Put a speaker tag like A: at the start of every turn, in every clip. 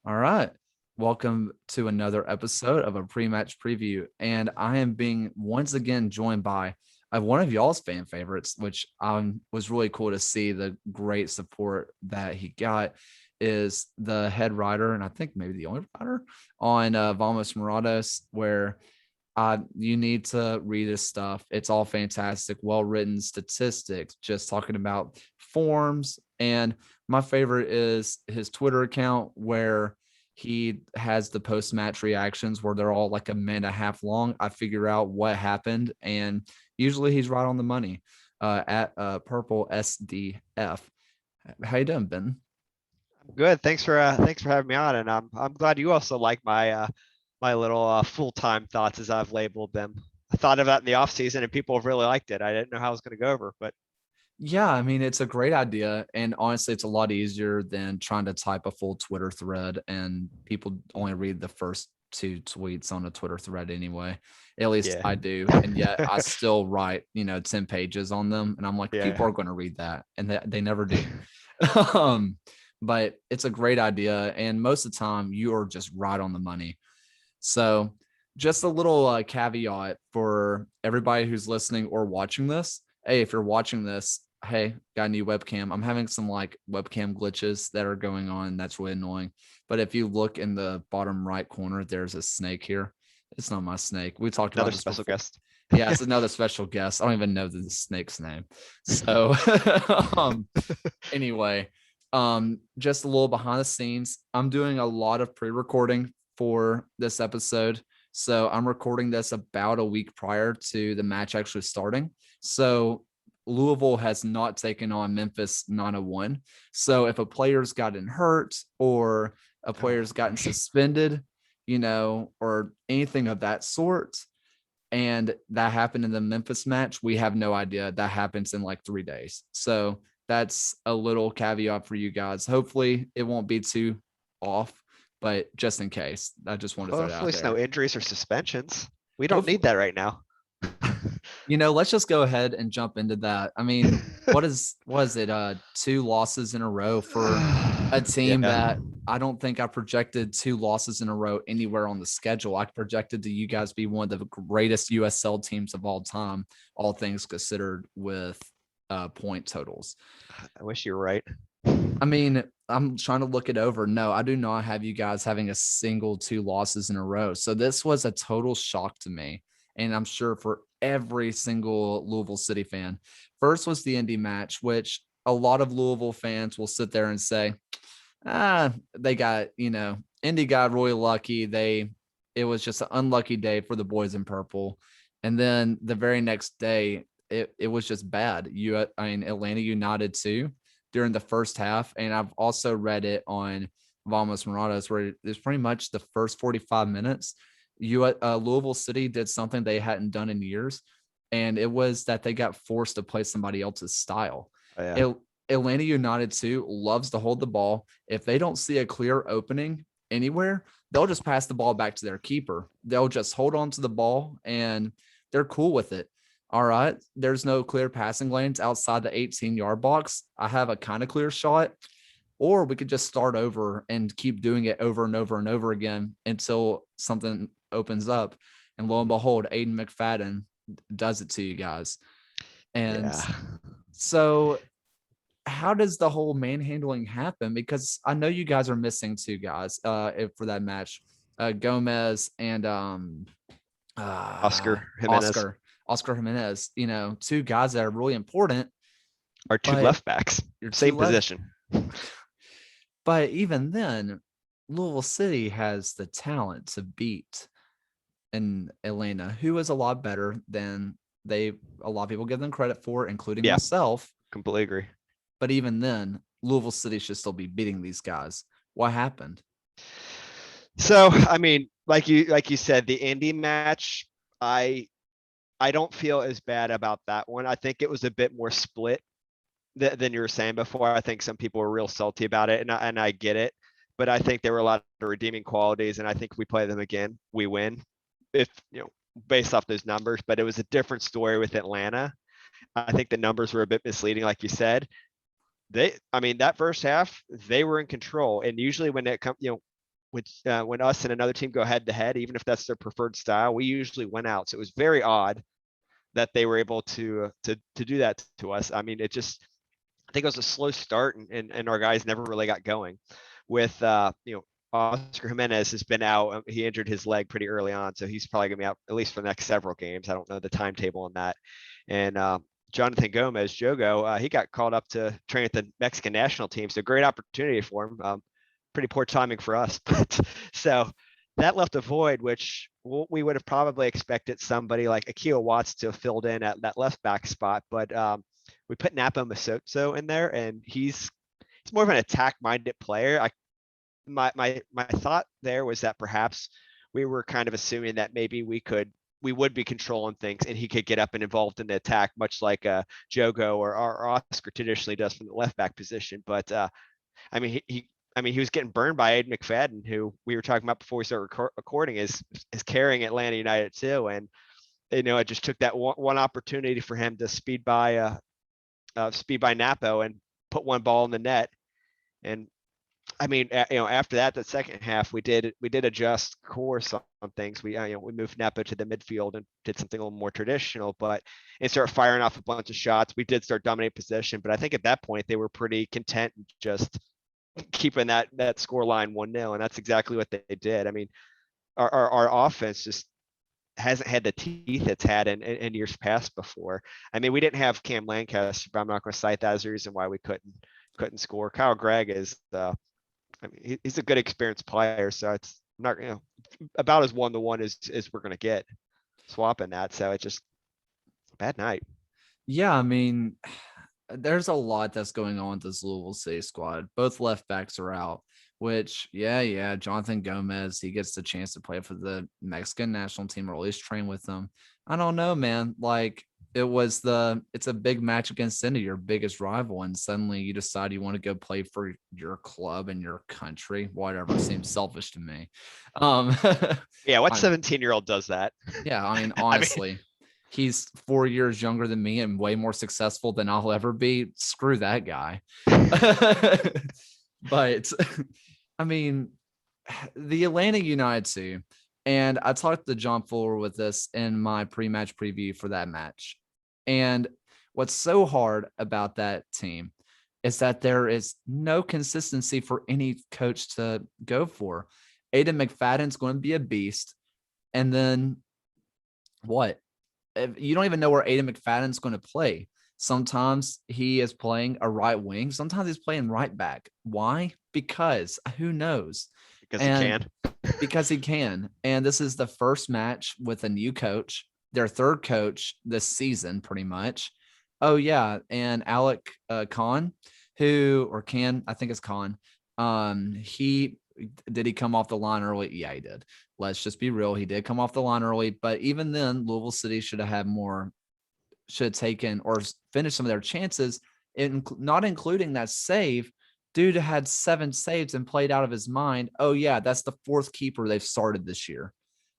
A: All right. Welcome to another episode of a pre-match preview. And I am being once again joined by one of y'all's fan favorites, which was really cool to see the great support that he got, is the head writer, and I think maybe the only writer on Vamos Morados, where you need to read his stuff. It's all fantastic, well-written statistics, just talking about forms. And my favorite is his Twitter account where he has the post-match reactions where they're all like a minute and a half long. I figure out what happened, and usually he's right on the money. At Purple SDF. How you doing, Ben?
B: Good. Thanks for having me on, and I'm glad you also like my little full-time thoughts as I've labeled them. I thought of that in the off season, and people have really liked it. I didn't know how it was going to go over, but
A: Yeah, I mean, it's a great idea. And honestly, it's a lot easier than trying to type a full Twitter thread. And people only read the first two tweets on a Twitter thread anyway. At least
B: yeah,
A: I do. And yet I still write, 10 pages on them. And I'm like, people
B: yeah.
A: are going to read that. And they never do. um, but it's a great idea. And most of the time, you are just right on the money. So, just a little caveat for everybody who's listening or watching this. Hey, if you're watching this, hey, got a new webcam. I'm having some like webcam glitches that are going on. That's really annoying. But if you look in the bottom right corner, there's a snake here. It's not my snake. We talked about
B: Another
A: this
B: special
A: before.
B: guest.
A: Yeah, it's another special guest. I don't even know the snake's name. So, um, anyway, just a little behind the scenes. I'm doing a lot of pre-recording for this episode. So I'm recording this about a week prior to the match actually starting. So Louisville has not taken on Memphis 901. So if a player's gotten hurt or a
B: Oh
A: player's gotten
B: gosh.
A: suspended, or anything of that sort, and that happened in the Memphis match, we have no idea. That happens in like 3 days. So that's a little caveat for you guys. Hopefully it won't be too off, but just in case, I just want to throw that
B: Hopefully,
A: out
B: it's no
A: there.
B: injuries or suspensions. We don't need
A: Hopefully,
B: that right now.
A: let's just go ahead and jump into that. I mean, was it 2 losses in a row for a team
B: Yeah.
A: that I don't think I projected 2 losses in a row anywhere on the schedule. I projected to you guys be one of the greatest USL teams of all time, all things considered, with point totals.
B: I wish you were right.
A: I mean, I'm trying to look it over. No, I do not have you guys having a single 2 losses in a row. So this was a total shock to me. And I'm sure for every single Louisville City fan. First was the Indy match, which a lot of Louisville fans will sit there and say, they got, Indy got really lucky. It was just an unlucky day for the boys in purple. And then the very next day, it was just bad. Atlanta United too during the first half. And I've also read it on Vamos Morados where it's pretty much the first 45 minutes. Louisville City did something they hadn't done in years. And it was that they got forced to play somebody else's style.
B: Oh, yeah.
A: It, Atlanta United too loves to hold the ball. If they don't see a clear opening anywhere, they'll just pass the ball back to their keeper. They'll just hold on to the ball and they're cool with it. All right, there's no clear passing lanes outside the 18-yard box. I have a kind of clear shot, or we could just start over and keep doing it over and over and over again until something opens up. And lo and behold, Aiden McFadden does it to you guys. And
B: Yeah.
A: so how does the whole manhandling happen? Because I know you guys are missing 2 guys for that match, Gomez and
B: Oscar Jimenez,
A: Oscar Jimenez. 2 guys that are really important,
B: our two
A: but
B: left backs,
A: you're two
B: same
A: left.
B: position.
A: But even then, Louisville City has the talent to beat in Atlanta, who is a lot better than a lot of people give them credit for, including
B: Yeah,
A: myself.
B: completely agree.
A: But even then, Louisville City should still be beating these guys. What happened?
B: So, I mean, like you said, the Indy match, I I don't feel as bad about that one. I think it was a bit more split than you were saying before. I think some people were real salty about it, and I get it. But I think there were a lot of redeeming qualities, and I think if we play them again, we win. If based off those numbers, but it was a different story with Atlanta. I think the numbers were a bit misleading, like you said. I mean, that first half, they were in control, and usually when it comes, when us and another team go head to head, even if that's their preferred style, we usually win out. So it was very odd that they were able to do that to us. I mean, I think it was a slow start, and our guys never really got going. With Oscar Jimenez has been out. He injured his leg pretty early on, so he's probably gonna be out at least for the next several games. I don't know the timetable on that. And Jonathan Gomez, Jogo, he got called up to train with the Mexican national team. So great opportunity for him. Pretty poor timing for us, but so that left a void, which we would have probably expected somebody like Akio Watts to have filled in at that left back spot. But we put Napo Masotso in there, and he's more of an attack-minded player. My thought there was that perhaps we were kind of assuming that maybe we would be controlling things, and he could get up and involved in the attack, much like Jogo or Oscar traditionally does from the left back position. But I mean, he was getting burned by Aiden McFadden, who we were talking about before we started recording, is carrying Atlanta United too. And it just took that one opportunity for him to speed by Napo and put one ball in the net. And I mean, after that, the second half, we did adjust course on things. We moved Napo to the midfield and did something a little more traditional, and start firing off a bunch of shots. We did start dominating possession, but I think at that point they were pretty content just keeping that score line 1-0, and that's exactly what they did. I mean, our offense just hasn't had the teeth it's had in years past before. I mean, we didn't have Cam Lancaster, but I'm not going to cite that as a reason why we couldn't score. Kyle Gregg is he's a good experienced player, so it's not about as 1-to-1 as we're going to get swapping that. So it's just a bad night.
A: Yeah, I mean, there's a lot that's going on with this Louisville City squad. Both left backs are out, which, yeah, Jonathan Gomez, he gets the chance to play for the Mexican national team or at least train with them. I don't know, man. Like, it's a big match against Indy, your biggest rival, and suddenly you decide you want to go play for your club and your country. Whatever, seems selfish to me.
B: Yeah, what 17-year-old does that?
A: Yeah, I mean, honestly. He's 4 years younger than me and way more successful than I'll ever be. Screw that guy. But I mean, the Atlanta United team, and I talked to John Fuller with this in my pre-match preview for that match. And what's so hard about that team is that there is no consistency for any coach to go for. Aiden McFadden's going to be a beast. And then what? You don't even know where Aiden McFadden's going to play. Sometimes he is playing a right wing. Sometimes he's playing right back. Why? Because who knows?
B: Because he can.
A: Because he can. And this is the first match with a new coach, their third coach this season, pretty much. Oh, yeah. And Alec Khan, I think it's Khan. Did he come off the line early? Yeah, he did. Let's just be real. He did come off the line early, but even then, Louisville City should have taken or finished some of their chances, not including that save. Dude had 7 saves and played out of his mind. Oh, yeah, that's the 4th keeper they've started this year.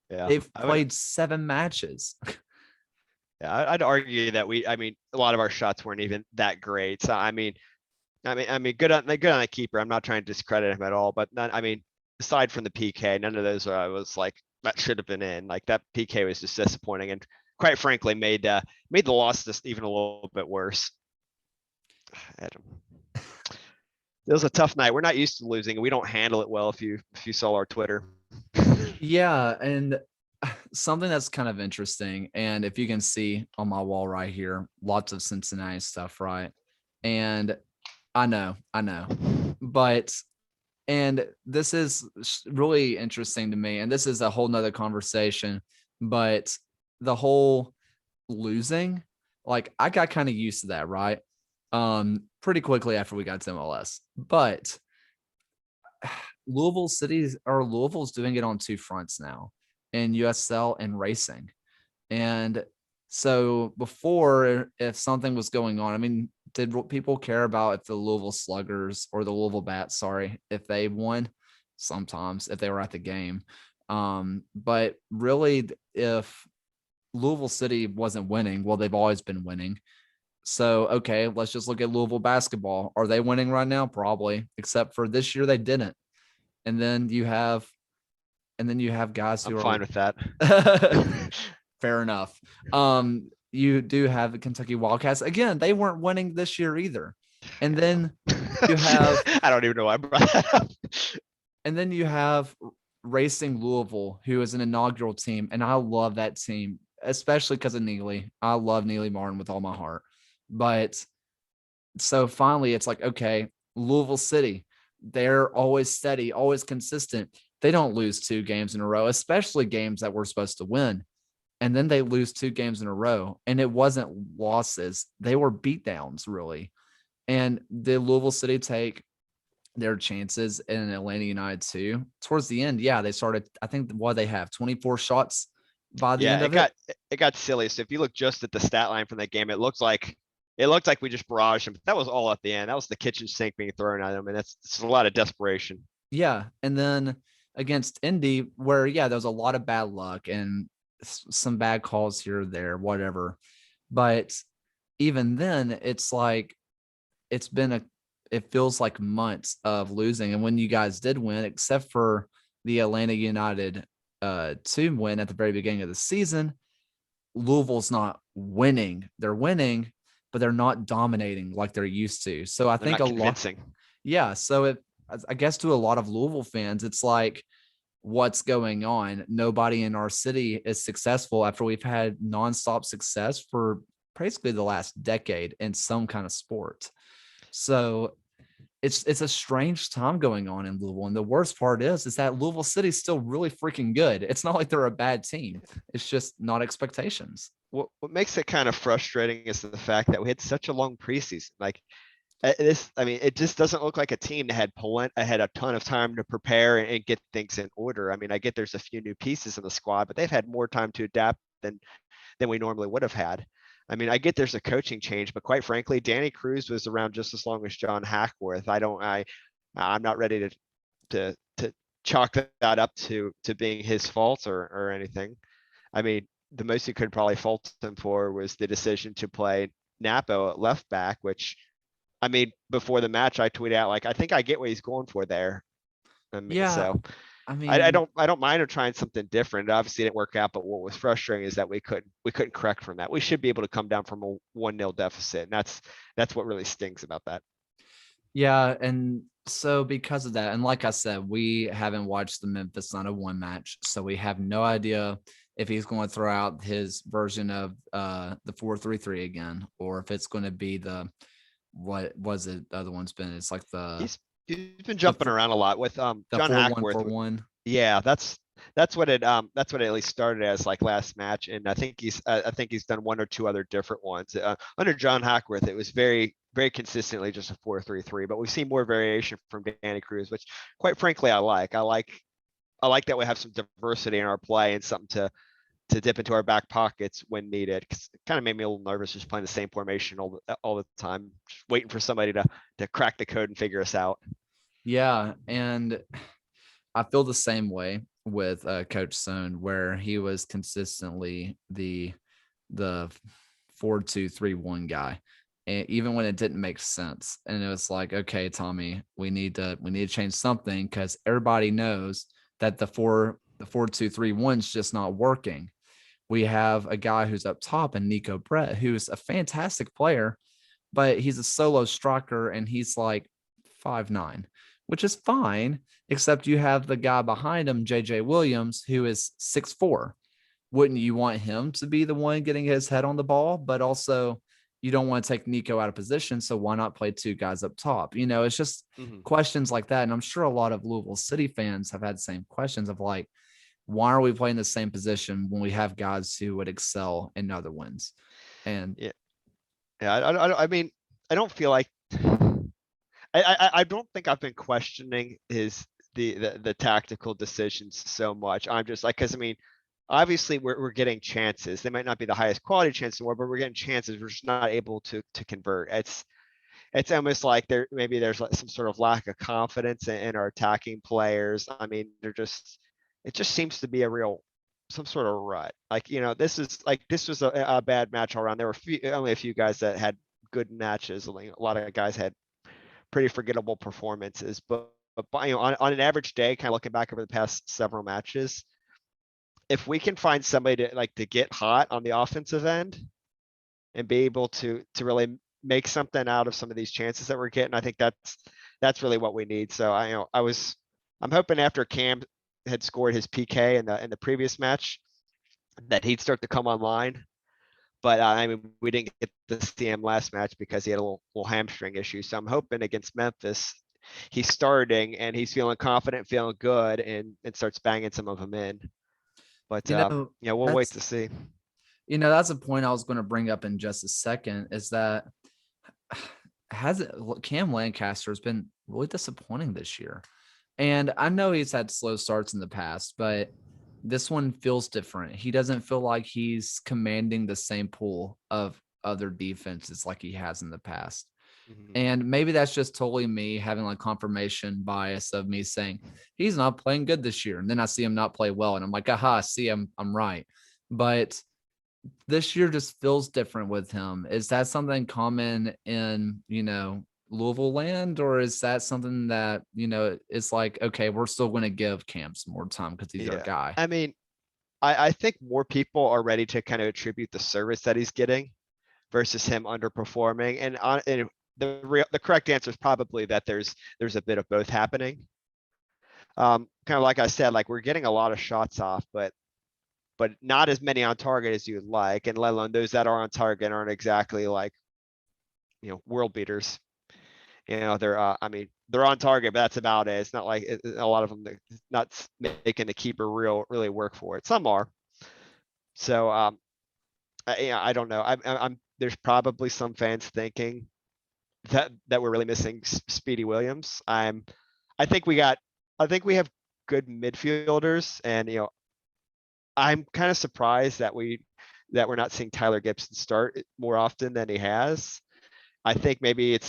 B: Yeah,
A: they've played 7 matches.
B: Yeah, I'd argue that a lot of our shots weren't even that great. So I mean, good on the keeper. I'm not trying to discredit him at all, but aside from the PK, none of those I was like that should have been in. Like that PK was just disappointing, and quite frankly made the loss just even a little bit worse. It was a tough night. We're not used to losing, and we don't handle it well. If you saw our Twitter.
A: Yeah, and something that's kind of interesting, and if you can see on my wall right here, lots of Cincinnati stuff, right? And I know, but and this is really interesting to me, and this is a whole nother conversation, but the whole losing, like I got kind of used to that, right? Pretty quickly after we got to MLS, but Louisville's doing it on 2 fronts now, in USL and racing. And so before, if something was going on, I mean, did people care about if the Louisville Sluggers or the Louisville Bats, if they won? Sometimes, if they were at the game. But really, if Louisville City wasn't winning, well, they've always been winning. So, okay, let's just look at Louisville basketball. Are they winning right now? Probably, except for this year, they didn't. and then you have guys
B: I'm
A: who
B: fine with that.
A: are fair enough. You do have the Kentucky Wildcats. Again, they weren't winning this year either. And
B: Yeah,
A: then you have
B: I don't even know why I brought that up.
A: and then you have Racing Louisville, who is an inaugural team, and I love that team, especially because of Neely. I love Neely Martin with all my heart. But so finally, it's like, okay, Louisville City, they're always steady, always consistent. They don't lose 2 games in a row, especially games that we're supposed to win. And then they lose 2 games in a row. And it wasn't losses, they were beatdowns, really. And did Louisville City take their chances in Atlanta United too? Towards the end, yeah, they started, I think, what they have 24 shots by the
B: Yeah,
A: end of it.
B: it got silly. So if you look just at the stat line from that game, it looked like we just barraged them. But that was all at the end. That was the kitchen sink being thrown at them, and it's a lot of desperation.
A: Yeah. And then against Indy, where, yeah, there was a lot of bad luck and some bad calls here or there, whatever. But even then, it's like, it's been it feels like months of losing. And when you guys did win, except for the Atlanta United 2 win at the very beginning of the season, Louisville's not winning. They're winning, but they're not dominating like they're used to. So I
B: They're
A: think
B: not
A: a lot,
B: convincing.
A: yeah. So I guess to a lot of Louisville fans, it's like, what's going on? Nobody in our city is successful after we've had nonstop success for basically the last decade in some kind of sport. So it's a strange time going on in Louisville. And the worst part is that Louisville City's still really freaking good. It's not like they're a bad team. It's just not expectations.
B: What makes it kind of frustrating is the fact that we had such a long preseason. Like I mean, it just doesn't look like a team that had a ton of time to prepare and get things in order. I mean, I get there's a few new pieces in the squad, but they've had more time to adapt than we normally would have had. I mean, I get there's a coaching change, but quite frankly, Danny Cruz was around just as long as John Hackworth. I'm not ready to chalk that up to being his fault or anything. I mean, the most you could probably fault him for was the decision to play Napo at left back, which I mean, before the match, I tweeted out like, I think I get what he's going for there. I mean,
A: Yeah.
B: so
A: I
B: I
A: mean,
B: don't mind him trying something different. It obviously didn't work out, but what was frustrating is that we couldn't correct from that. We should be able to come down from a 1-0 deficit, and that's what really stings about that.
A: yeah. And so because of that, and like I said, we haven't watched the Memphis 901 match. So we have no idea if he's going to throw out his version of the 4-3-3 again, or if it's going to be the, what was it? The other one's been, it's like
B: He's been
A: the,
B: jumping around a lot with
A: the
B: John
A: 4-1-4
B: Hackworth.
A: one.
B: Yeah, that's what it at least started as like last match, and I think he's done one or two other different ones under John Hackworth. It was very consistently just a 4-3-3, but we've seen more variation from Danny Cruz, which quite frankly I like that we have some diversity in our play and something to dip into our back pockets when needed. Cause it kind of made me a little nervous just playing the same formation all the time, just waiting for somebody to crack the code and figure us out.
A: Yeah. And I feel the same way with Coach Stone, where he was consistently the 4-2-3-1 guy, and even when it didn't make sense. And it was like, okay, Tommy, we need to change something, because everybody knows that the 4-2-3-1 is just not working. We have a guy who's up top, and Nico Brett, who's a fantastic player, but he's a solo striker and he's like 5'9", which is fine, except you have the guy behind him, JJ Williams, who is 6'4". Wouldn't you want him to be the one getting his head on the ball? But also, you don't want to take Nico out of position. So why not play 2 guys up top? It's just
B: Mhm.
A: questions like that. And I'm sure a lot of Louisville City fans have had the same questions of like, why are we playing the same position when we have guys who would excel in other ones? And
B: Yeah, yeah. I mean, I don't feel like I don't think I've been questioning the tactical decisions so much. I'm just like, because I mean, obviously we're getting chances. They might not be the highest quality chances in the world, but we're getting chances. We're just not able to convert. It's almost like there's like some sort of lack of confidence in our attacking players. I mean, it just seems to be some sort of rut. Like, this was a bad match all around. There were only a few guys that had good matches. Like, a lot of guys had pretty forgettable performances, but but on an average day, kind of looking back over the past several matches, if we can find somebody to get hot on the offensive end and be able to really make something out of some of these chances that we're getting, I think that's really what we need. So I'm hoping after Cam had scored his PK in the previous match that he'd start to come online. But I mean, we didn't get to see him last match because he had a little hamstring issue. So I'm hoping against Memphis, he's starting and he's feeling confident, feeling good, and starts banging some of them in. But
A: You know,
B: yeah, we'll wait
A: that's
B: to see.
A: that's a point I was going to bring up in just a second, is that has it Cam Lancaster has been really disappointing this year. And I know he's had slow starts in the past, but this one feels different. He doesn't feel like he's commanding the same pool of other defenses like he has in the past.
B: Mhm.
A: And maybe that's just totally me having like confirmation bias of me saying he's not playing good this year. And then I see him not play well. And I'm like, aha, see, I'm right. But this year just feels different with him. Is that something common in, Louisville land, or is that something that, it's like, okay, we're still going to give Cam some more time because he's our
B: Yeah.
A: guy?
B: I mean, I think more people are ready to kind of attribute the service that he's getting versus him underperforming. And the correct answer is probably that there's a bit of both happening. Kind of like I said, like we're getting a lot of shots off, but not as many on target as you'd like, and let alone those that are on target aren't exactly like world beaters. They're I mean they're on target, but that's about it. It's not like a lot of them not making the keeper really work for it. Some are. So I don't know. I'm there's probably some fans thinking that we're really missing Speedy Williams. I think we have good midfielders, and I'm kind of surprised that we're not seeing Tyler Gibson start more often than he has. I think maybe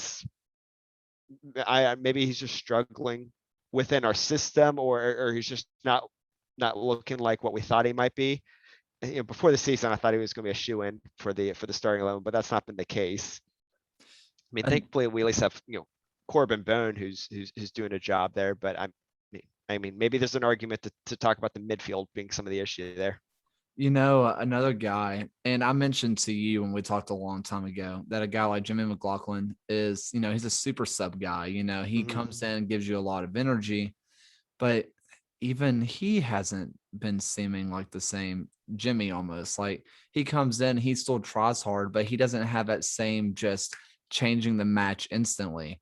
B: maybe he's just struggling within our system, or he's just not looking like what we thought he might be. Before the season, I thought he was going to be a shoe in for the starting 11, but that's not been the case. I mean,
A: And
B: thankfully we at least have Corbin Bone who's doing a job there, but I mean maybe there's an argument to talk about the midfield being some of the issue there.
A: Another guy, and I mentioned to you when we talked a long time ago that a guy like Jimmy McLaughlin is, he's a super sub guy. He
B: Mhm.
A: comes in, gives you a lot of energy, but even he hasn't been seeming like the same Jimmy almost. Like he comes in, he still tries hard, but he doesn't have that same just changing the match instantly.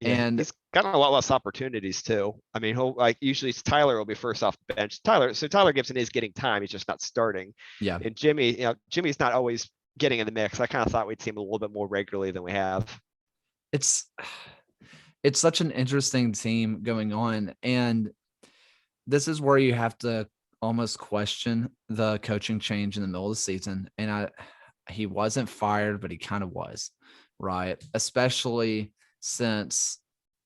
B: Yeah,
A: And
B: he's gotten a lot less opportunities too. I mean, he'll like usually Tyler will be first off the bench. Tyler Gibson is getting time. He's just not starting.
A: yeah,
B: And Jimmy's not always getting in the mix. I kind of thought we'd see him a little bit more regularly than we have.
A: it's it's such an interesting team going on. And this is where you have to almost question the coaching change in the middle of the season. And he wasn't fired, but he kind of was, right? Especially since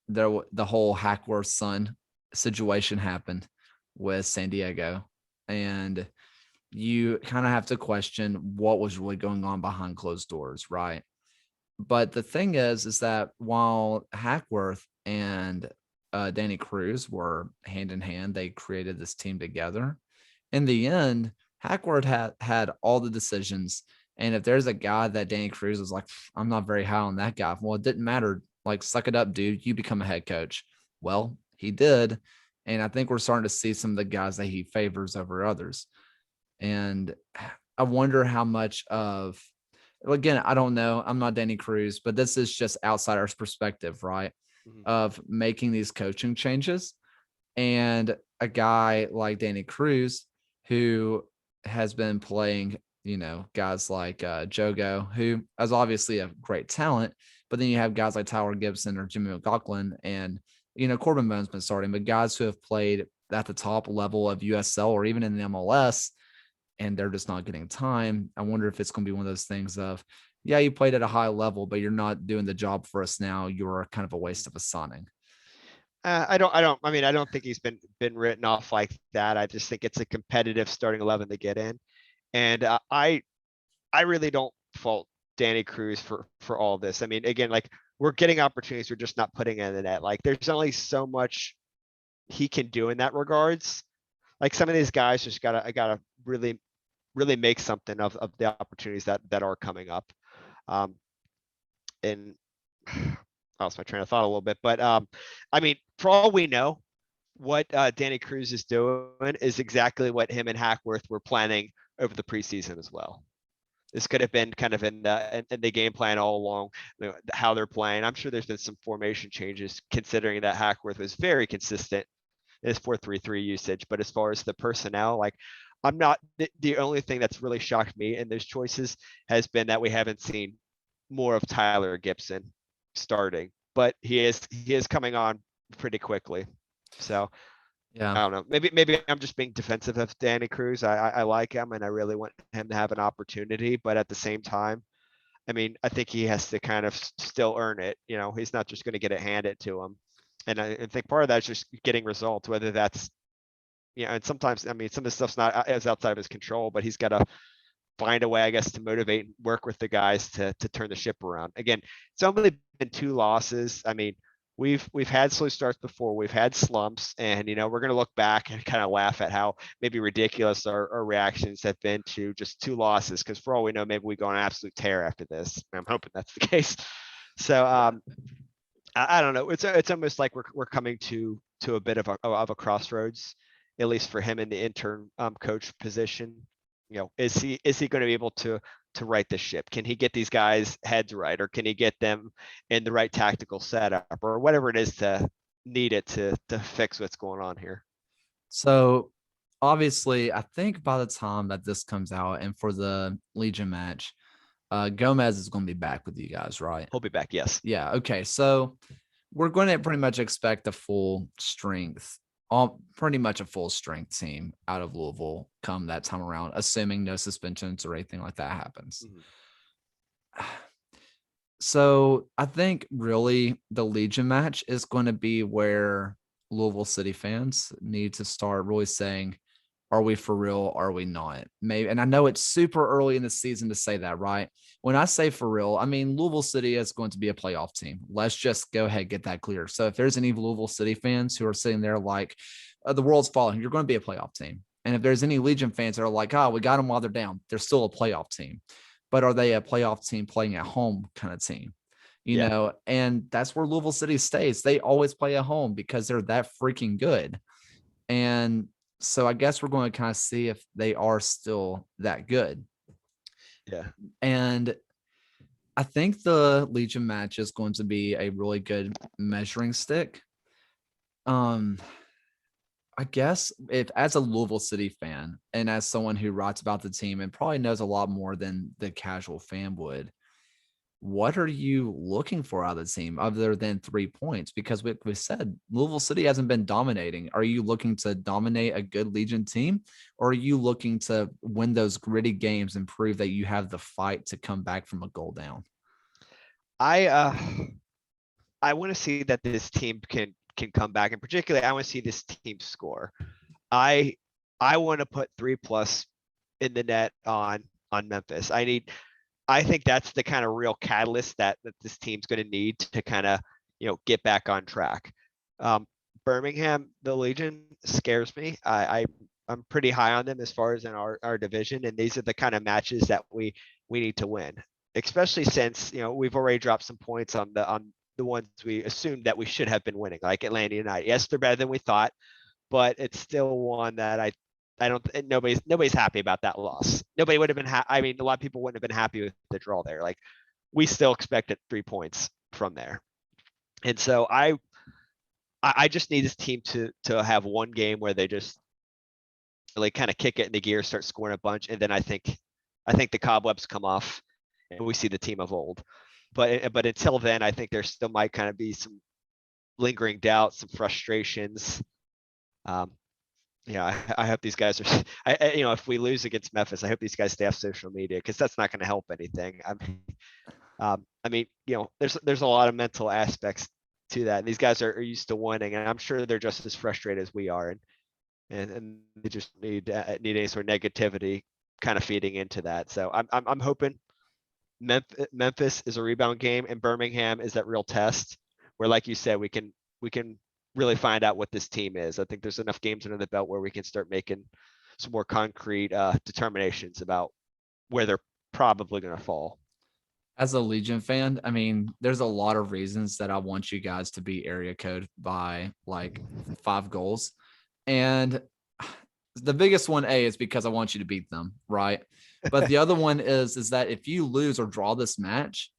A: the whole Hackworth son situation happened with San Diego. And you kind of have to question what was really going on behind closed doors, right? But the thing is that while Hackworth and Danny Cruz were hand in hand, they created this team together. In the end, Hackworth had all the decisions. And if there's a guy that Danny Cruz was like, I'm not very high on that guy, well, it didn't matter. Like, suck it up, dude. You become a head coach. Well, he did. And I think we're starting to see some of the guys that he favors over others. And I wonder how much of, again, I don't know. I'm not Danny Cruz, but this is just outsider's perspective, right?
B: Mhm.
A: Of making these coaching changes. And a guy like Danny Cruz, who has been playing, guys like Jogo, who is obviously a great talent, but then you have guys like Tyler Gibson or Jimmy McLaughlin, and Corbin Bone's been starting, but guys who have played at the top level of USL or even in the MLS, and they're just not getting time. I wonder if it's going to be one of those things of, yeah, you played at a high level, but you're not doing the job for us now. You're kind of a waste of a signing.
B: I don't think he's been written off like that. I just think it's a competitive starting 11 to get in. And I really don't fault Danny Cruz for all this. I mean, again, like we're getting opportunities, we're just not putting in the net. Like there's only so much he can do in that regards. Like some of these guys just gotta really make something of the opportunities that are coming up. Um, and I lost my train of thought a little bit, but I mean, for all we know, what Danny Cruz is doing is exactly what him and Hackworth were planning over the preseason as well. This could have been kind of in the game plan all along, how they're playing. I'm sure there's been some formation changes considering that Hackworth was very consistent in his 4-3-3 usage. But as far as the personnel, like I'm not the only thing that's really shocked me in those choices has been that we haven't seen more of Tyler Gibson starting, but he is coming on pretty quickly. So
A: Yeah.
B: I don't know. Maybe I'm just being defensive of Danny Cruz. I like him and I really want him to have an opportunity, but at the same time, I mean, I think he has to kind of still earn it. You know, he's not just going to get it handed to him. And I think part of that is just getting results, whether that's, you know, and sometimes, I mean, some of the stuff's not as outside of his control, but he's got to find a way, I guess, to motivate and work with the guys to turn the ship around. Again, it's only been 2 losses. I mean, we've had slow starts before, we've had slumps, and you know, we're gonna look back and kind of laugh at how maybe ridiculous our reactions have been to just 2 losses. Because for all we know, maybe we go on an absolute tear after this. I'm hoping that's the case. So I don't know. It's almost like we're coming to a bit of a crossroads, at least for him in the intern coach position. You know, is he going to be able to right the ship? Can he get these guys heads right, or can he get them in the right tactical setup, or whatever it is to need it to fix what's going on here?
A: So obviously, I think by the time that this comes out and for the Legion match, Gomez is going to be back with you guys, right?
B: He'll be back. Yes.
A: Yeah. Okay. So we're going to pretty much expect a full strength, all pretty much a full strength team out of Louisville come that time around, assuming no suspensions or anything like that happens.
B: Mhm.
A: So I think really the Legion match is going to be where Louisville City fans need to start really saying, are we for real? Are we not? Maybe, and I know it's super early in the season to say that, right? When I say for real, I mean Louisville City is going to be a playoff team. Let's just go ahead and get that clear. So if there's any Louisville City fans who are sitting there like the world's falling, you're going to be a playoff team. And if there's any Legion fans that are like, oh, we got them while they're down, they're still a playoff team. But are they a playoff team playing at home kind of team? You
B: Yeah.
A: know, and that's where Louisville City stays. They always play at home because they're that freaking good. And so I guess we're going to kind of see if they are still that good.
B: Yeah.
A: And I think the Legion match is going to be a really good measuring stick. Um, I guess if as a Louisville City fan and as someone who writes about the team and probably knows a lot more than the casual fan would, what are you looking for out of the team other than 3 points? Because we said Louisville City hasn't been dominating. Are you looking to dominate a good Legion team, or are you looking to win those gritty games and prove that you have the fight to come back from a goal down?
B: I uh I want to see that this team can come back, and particularly I want to see this team score. I I want to put 3+ in the net on Memphis. I think that's the kind of real catalyst that this team's going to need to kind of, you know, get back on track. Um, Birmingham, the Legion scares me. I'm pretty high on them as far as in our division, and these are the kind of matches that we need to win, especially since, you know, we've already dropped some points on the ones we assumed that we should have been winning, like Atlanta United. Yes, they're better than we thought, but it's still one that I don't. Nobody's happy about that loss. Nobody would have been. I mean, a lot of people wouldn't have been happy with the draw there. Like we still expected 3 points from there, and so I just need this team to have one game where they just like kind of kick it in the gear, start scoring a bunch, and then I think the cobwebs come off, and we see the team of old. But until then, I think there still might kind of be some lingering doubts, some frustrations. Um, Yeah, I hope these guys are. You know, if we lose against Memphis, I hope these guys stay off social media because that's not going to help anything. I mean, you know, there's a lot of mental aspects to that. And these guys are used to winning, and I'm sure they're just as frustrated as we are, and they just need any sort of negativity kind of feeding into that. So I'm hoping Memphis is a rebound game, and Birmingham is that real test where, like you said, we can really find out what this team is. I think there's enough games under the belt where we can start making some more concrete determinations about where they're probably going to fall.
A: As a Legion fan, I mean, there's a lot of reasons that I want you guys to beat area code by like 5 goals. And the biggest one, A, is because I want you to beat them, right? But the other one is that if you lose or draw this match,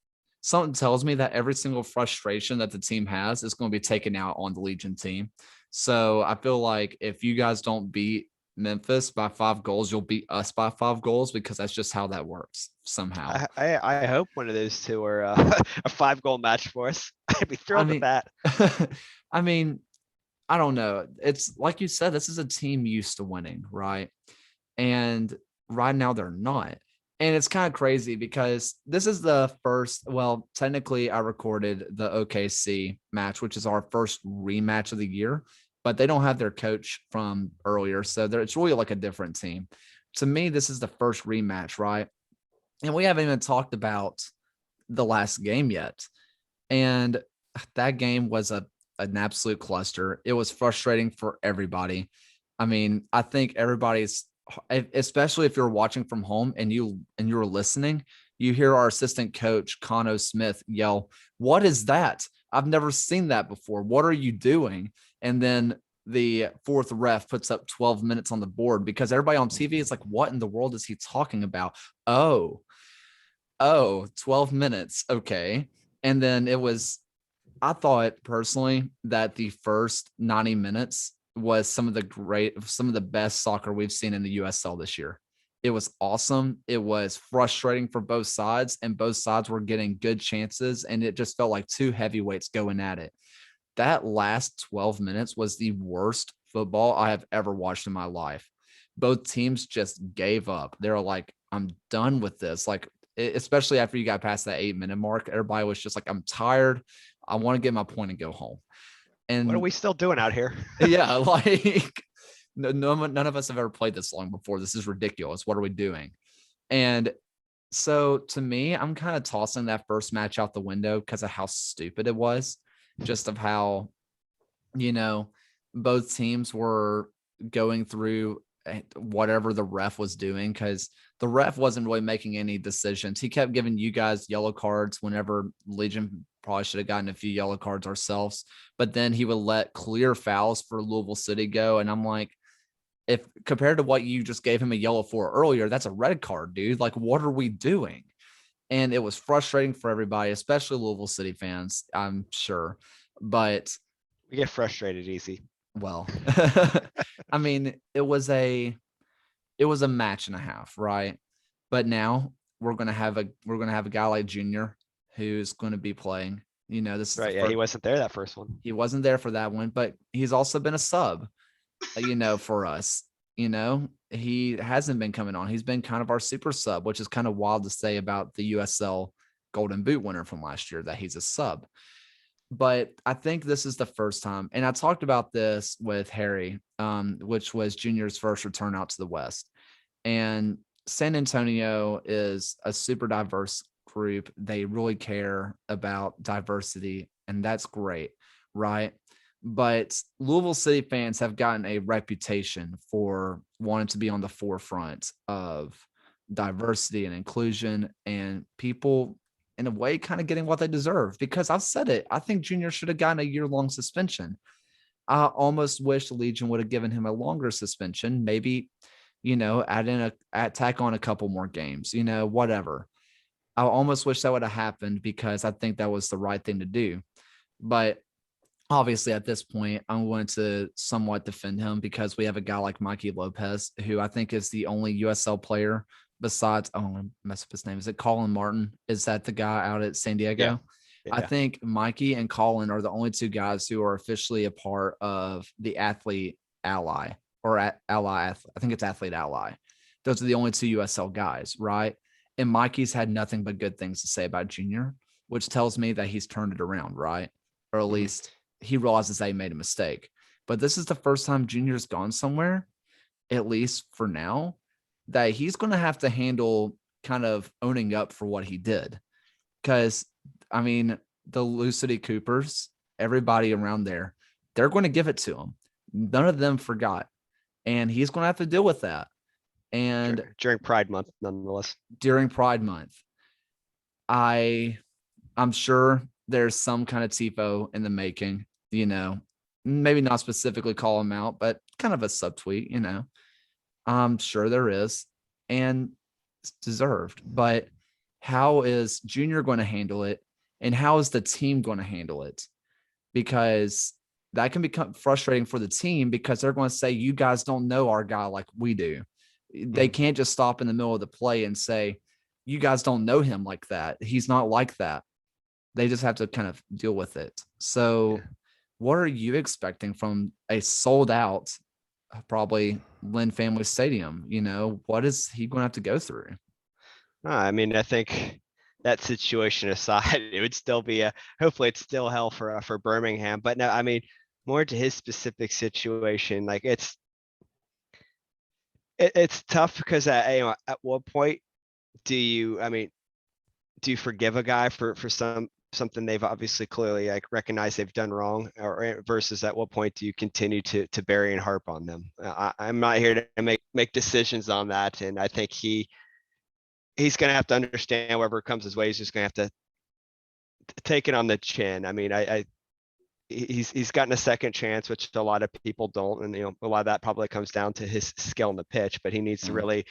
A: something tells me that every single frustration that the team has is going to be taken out on the Legion team. So I feel like if you guys don't beat Memphis by 5 goals, you'll beat us by 5 goals because that's just how that works somehow.
B: I hope one of those two are a 5 goal match for us. I'd be
A: I
B: thrilled with
A: mean,
B: that.
A: I mean, I don't know. It's like you said, this is a team used to winning, right? And right now they're not. And it's kind of crazy because this is the first, well, technically I recorded the OKC match, which is our first rematch of the year, but they don't have their coach from earlier. So it's really like a different team. To me, this is the first rematch, right? And we haven't even talked about the last game yet. And that game was an absolute cluster. It was frustrating for everybody. I mean, I think everybody's, especially if you're watching from home and you're listening, you hear our assistant coach Cano Smith yell, "What is that? I've never seen that before. What are you doing?" And then the fourth ref puts up 12 minutes on the board because everybody on TV is like, "What in the world is he talking about?" Oh, 12 minutes. Okay. And then I thought personally that the first 90 minutes was some of the best soccer we've seen in the USL this year. It was awesome. It was frustrating for both sides, and both sides were getting good chances, and it just felt like two heavyweights going at it. That last 12 minutes was the worst football I have ever watched in my life. Both teams just gave up. They were like, I'm done with this. Like, especially after you got past that 8-minute mark, everybody was just like, I'm tired. I want to get my point and go home.
B: What are
A: And
B: we still doing out here?
A: yeah, like none of us have ever played this long before. This is ridiculous. What are we doing? And so to me, I'm kind of tossing that first match out the window because of how stupid it was, just of how, you know, both teams were going through whatever the ref was doing because the ref wasn't really making any decisions. He kept giving you guys yellow cards whenever Legion probably should have gotten a few yellow cards ourselves, but then he would let clear fouls for Louisville City go. And I'm like, if compared to what you just gave him a yellow for earlier, that's a red card, dude. Like, what are we doing? And it was frustrating for everybody, especially Louisville City fans, I'm sure. But
B: We get frustrated easy.
A: well, I mean, it was a match and a half, right? But now we're gonna have a guy like Junior who's going to be playing. You know, this is the
B: Right. Yeah, he
A: first.
B: wasn't there that first one.
A: He wasn't there for that one, but he's also been a sub. You know, for us. You know, he hasn't been coming on. He's been kind of our super sub, which is kind of wild to say about the USL Golden Boot winner from last year that he's a sub. But I think this is the first time, and I talked about this with Harry, which was Junior's first return out to the West. And San Antonio is a super diverse group. They really care about diversity, and that's great, right? But Louisville City fans have gotten a reputation for wanting to be on the forefront of diversity and inclusion, and people in a way kind of getting what they deserve because I've said it. I think Junior should have gotten a year-long suspension. I almost wish Legion would have given him a longer suspension, maybe, you know, tack on a couple more games, you know, whatever. I almost wish that would have happened because I think that was the right thing to do. But obviously at this point, I'm going to somewhat defend him because we have a guy like Mikey Lopez, who I think is the only USL player besides, oh, I messed up his name. Is it Colin Martin? Is that the guy out at San
B: Yeah.
A: Diego? I
B: Yeah.
A: think Mikey and Colin are the only two guys who are officially a part of the athlete ally or ally. I think it's athlete ally. Those are the only two USL guys, right? And Mikey's had nothing but good things to say about Junior, which tells me that he's turned it around, right? Or at
B: Mhm.
A: least he realizes that he made a mistake. But this is the first time Junior's gone somewhere, at least for now, that he's going to have to handle kind of owning up for what he did. Because, I mean, the Lou City Coopers, everybody around there, they're going to give it to him. None of them forgot, and he's going to have to deal with that. And
B: during Pride Month, nonetheless.
A: during Pride Month, I I'm sure there's some kind of TIFO in the making, maybe not specifically call him out, but kind of a subtweet, I'm sure there is, and it's deserved. But how is Junior going to handle it? And how is the team going to handle it? Because that can become frustrating for the team because they're going to say, you guys don't know our guy like we do. They
B: Mhm.
A: can't just stop in the middle of the play and say, you guys don't know him like that. He's not like that. They just have to kind of deal with it.
B: Yeah.
A: So, what are you expecting from a sold out, probably Lynn Family Stadium? What is he going to have to go through?
B: I mean, I think that situation aside, it would still be hopefully it's still hell for Birmingham. But no, I mean, more to his specific situation, like it's tough because at what point I mean, do you forgive a guy for something they've obviously clearly like recognized they've done wrong, or versus at what point do you continue to bury and harp on them? I'm not here to make decisions on that, and I think he's going to have to understand whatever comes his way. He's just going to have to take it on the chin. I mean, he's gotten a second chance, which a lot of people don't, and a lot of that probably comes down to his skill in the pitch. But
A: Yeah,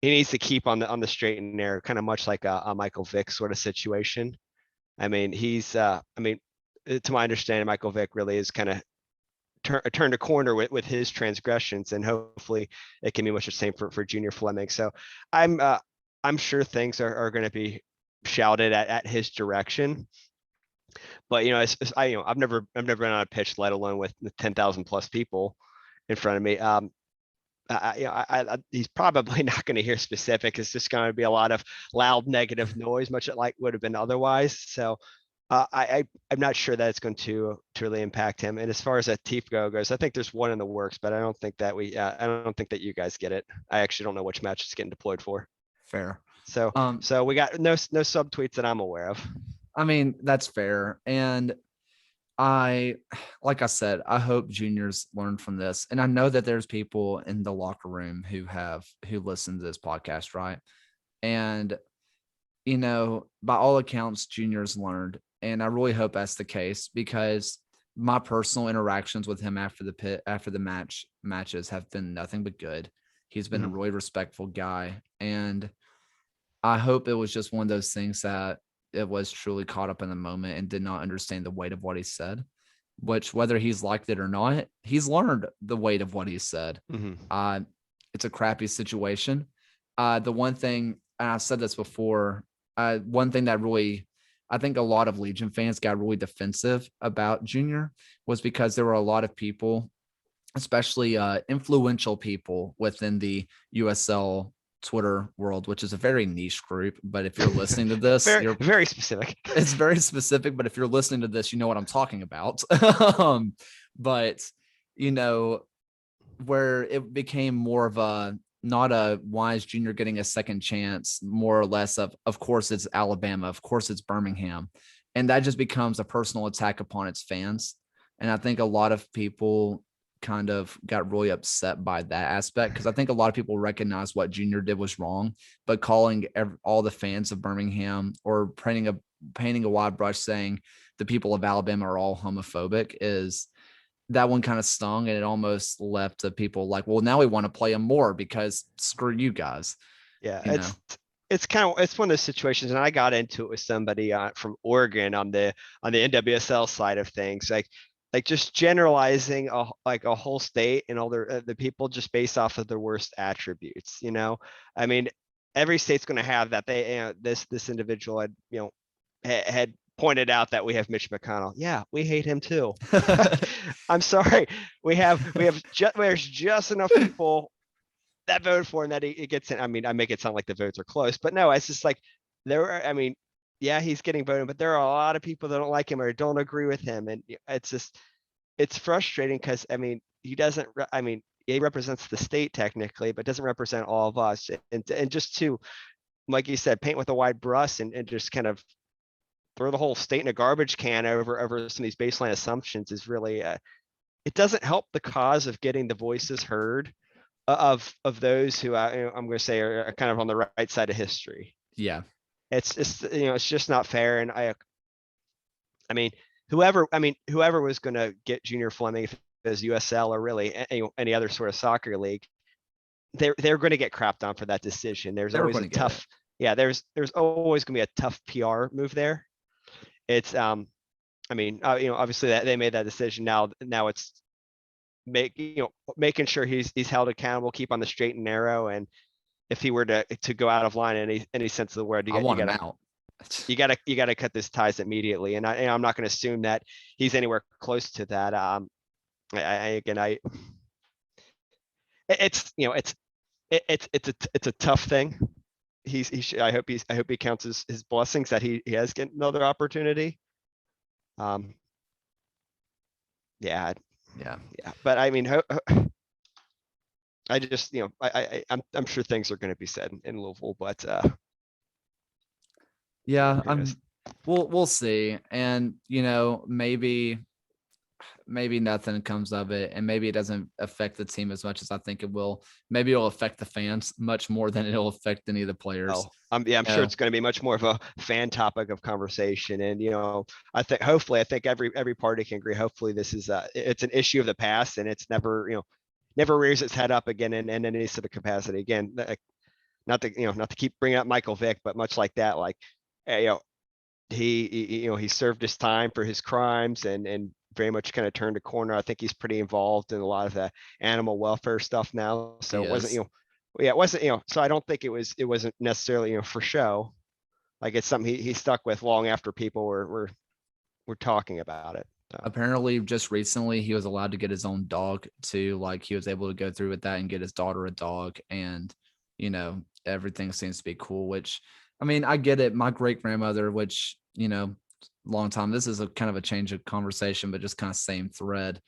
B: he needs to keep on the straight and narrow, kind of much like a Michael Vick sort of situation. I mean, to my understanding, Michael Vick really is kind of turned a corner with his transgressions, and hopefully it can be much the same for Junior Fleming. So I'm uh, I'm sure things are going to be shouted at his direction. But I've never been on a pitch, let alone with 10,000 plus people in front of me. He's probably not going to hear specific. It's just going to be a lot of loud negative noise, much like would have been otherwise. So I'm not sure that it's going to really impact him. And as far as that TIFO goes, I think there's one in the works, but I don't think that I don't think that you guys get it. I actually don't know which match it's getting deployed for.
A: fair.
B: So
A: Um,
B: so we got no subtweets that I'm aware of.
A: I mean, that's fair. And I, like I said, I hope juniors learn from this. And I know that there's people in the locker room who listen to this podcast, right? And, by all accounts, juniors learned. And I really hope that's the case because my personal interactions with him after the matches have been nothing but good. He's been a
B: Mhm.
A: really respectful guy. And I hope it was just one of those things that it was truly caught up in the moment and did not understand the weight of what he said, which whether he's liked it or not, he's learned the weight of what he said.
B: Mhm.
A: Uh, it's a crappy situation. The one thing, and I said this before, one thing that really, I think a lot of Legion fans got really defensive about Junior was because there were a lot of people, especially influential people within the USL Twitter world, which is a very niche group. But if you're listening to this,
B: Very very specific.
A: it's very specific. But if you're listening to this, you know what I'm talking about. But you know, where it became more of a not a why is Junior getting a second chance, more or less of course it's Alabama, of course it's Birmingham, and that just becomes a personal attack upon its fans. And I think a lot of people kind of got really upset by that aspect because I think a lot of people recognize what Junior did was wrong, but calling all the fans of Birmingham or painting a wide brush saying the people of Alabama are all homophobic is that one kind of stung, and it almost left the people like, well, now we want to play them more because screw you guys,
B: Yeah,
A: you know.
B: it's one of those situations, and I got into it with somebody from Oregon on the NWSL side of things, like just generalizing like a whole state and all the people just based off of their worst attributes. I mean, every state's going to have that. This individual had pointed out that we have Mitch McConnell. Yeah, we hate him too. I'm sorry, there's just enough people that voted for him that it gets in. I mean, I make it sound like the votes are close, but no, it's just like I mean, yeah, he's getting voted, but there are a lot of people that don't like him or don't agree with him. And it's frustrating because, I mean, I mean, he represents the state technically, but doesn't represent all of us. And just to, like you said, paint with a wide brush and just kind of throw the whole state in a garbage can over some of these baseline assumptions is really it doesn't help the cause of getting the voices heard of those who I'm going to say are kind of on the right side of history.
A: Yeah.
B: It's just not fair. And I mean, whoever was going to get Junior Fleming, if it was USL or really any other sort of soccer league, they're going to get crapped on for that decision. There's
A: They're
B: always
A: going
B: a
A: to get it.
B: tough, yeah, there's always going to be a tough PR move there. It's obviously that they made that decision. Now it's making sure he's held accountable, keep on the straight and narrow, and if he were to go out of line in any sense of the word,
A: I want him out.
B: you gotta cut this ties immediately. And I'm not going to assume that he's anywhere close to that. It's it's a tough thing. I hope he counts his blessings that he has get another opportunity. Yeah,
A: Yeah.
B: but I mean, I just I'm sure things are going to be said in Louisville, but
A: Yeah.
B: who knows?
A: We'll see. And maybe nothing comes of it, and maybe it doesn't affect the team as much as I think it will. Maybe it'll affect the fans much more than it'll affect any of the players.
B: Oh, I'm sure it's going to be much more of a fan topic of conversation. And hopefully, I think every party can agree. Hopefully, this is it's an issue of the past, and it's never rears its head up again in any sort of capacity. Again, not to keep bringing up Michael Vick, but much like that, like he served his time for his crimes and very much kind of turned a corner. I think he's pretty involved in a lot of the animal welfare stuff now. So
A: He
B: it wasn't,
A: is.
B: it wasn't, so I don't think it wasn't necessarily, for show. Like it's something he stuck with long after people were talking about it. So.
A: Apparently, just recently, he was allowed to get his own dog too. Like he was able to go through with that and get his daughter a dog, and everything seems to be cool. Which, I mean, I get it. My great grandmother, which long time. This is a kind of a change of conversation, but just kind of same thread.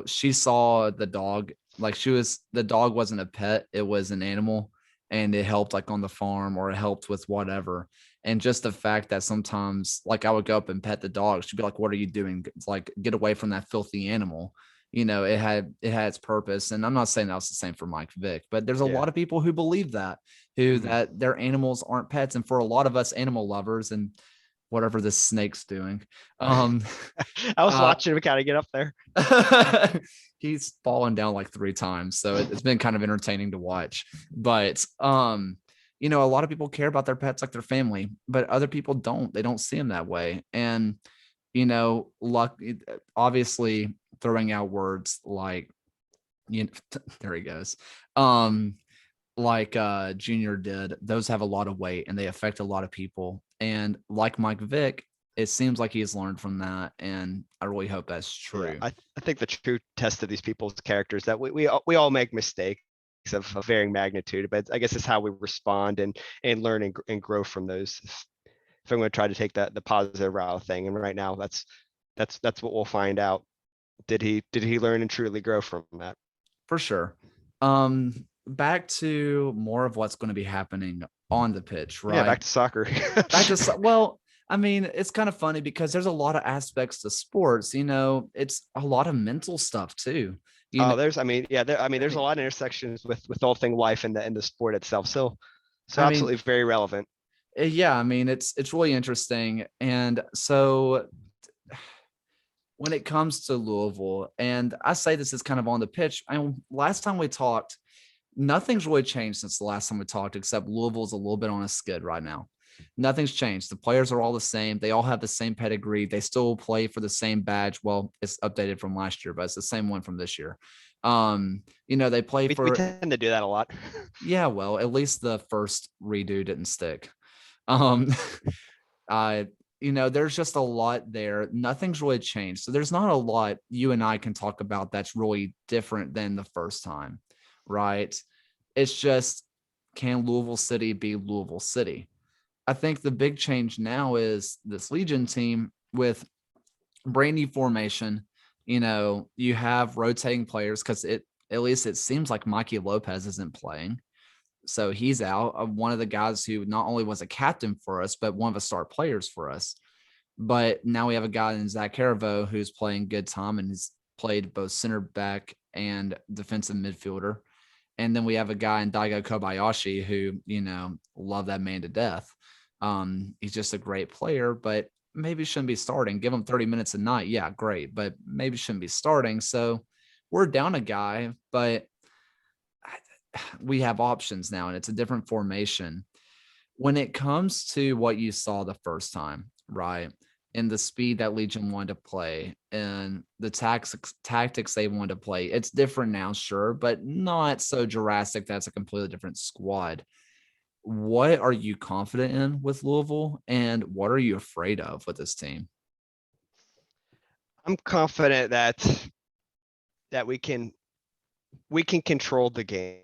A: She saw the dog. Like the dog wasn't a pet; it was an animal, and it helped like on the farm or it helped with whatever. And just the fact that sometimes, like, I would go up and pet the dog, she'd be like, "What are you doing? It's like, get away from that filthy animal." It had its purpose. And I'm not saying that was the same for Mike Vick, but there's a
B: Yeah.
A: lot of people who believe that, that their animals aren't pets. And for a lot of us animal lovers and whatever this snake's doing,
B: I was
A: uh,
B: watching him kind of get up there.
A: he's fallen down like 3 times. So it's been kind of entertaining to watch. But a lot of people care about their pets like their family, but other people don't. They don't see them that way. And luck, obviously throwing out words like, there he goes. Like Junior did, those have a lot of weight and they affect a lot of people. And like Mike Vick, it seems like he's learned from that. And I really hope that's
B: Yeah,
A: true.
B: I think the true test of these people's characters that we all make mistakes of varying magnitude, but I guess it's how we respond and learn and grow from those. If I'm going to try to take the positive route thing, and right now that's what we'll find out. Did he learn and truly grow from that?
A: For sure. Back to more of what's going to be happening on the pitch,
B: Yeah,
A: right?
B: back to soccer.
A: Well, I mean, it's kind of funny because there's a lot of aspects to sports. It's a lot of mental stuff too.
B: Oh, there's a lot of intersections with the whole thing life and the sport itself. So
A: I mean,
B: absolutely very relevant.
A: yeah, I mean, it's really interesting. And so when it comes to Louisville, and I say this is kind of on the pitch, last time we talked, nothing's really changed since the last time we talked, except Louisville's a little bit on a skid right now. Nothing's changed. The players are all the same. They all have the same pedigree. They still play for the same badge. Well, it's updated from last year, but it's the same one from this year. They play
B: We
A: for,
B: tend to do that a lot.
A: yeah, well, at least the first redo didn't stick. Um, there's just a lot there. Nothing's really changed. So there's not a lot you and I can talk about that's really different than the first time, right? It's just, can Louisville City be Louisville City? I think the big change now is this Legion team with brand new formation. You have rotating players because at least it seems like Mikey Lopez isn't playing. So he's out, one of the guys who not only was a captain for us, but one of the star players for us. But now we have a guy in Zach Caravo who's playing good time and he's played both center back and defensive midfielder. And then we have a guy in Daigo Kobayashi who, love that man to death. He's just a great player, but maybe shouldn't be starting. Give him 30 minutes a night. Yeah, great, but maybe shouldn't be starting. So we're down a guy, but we have options now and it's a different formation. When it comes to what you saw the first time, right? And the speed that Legion wanted to play and the tactics they wanted to play, it's different now, sure, but not so drastic. That's a completely different squad. What are you confident in with Louisville, and what are you afraid of with this team?
B: I'm confident that we can control the game.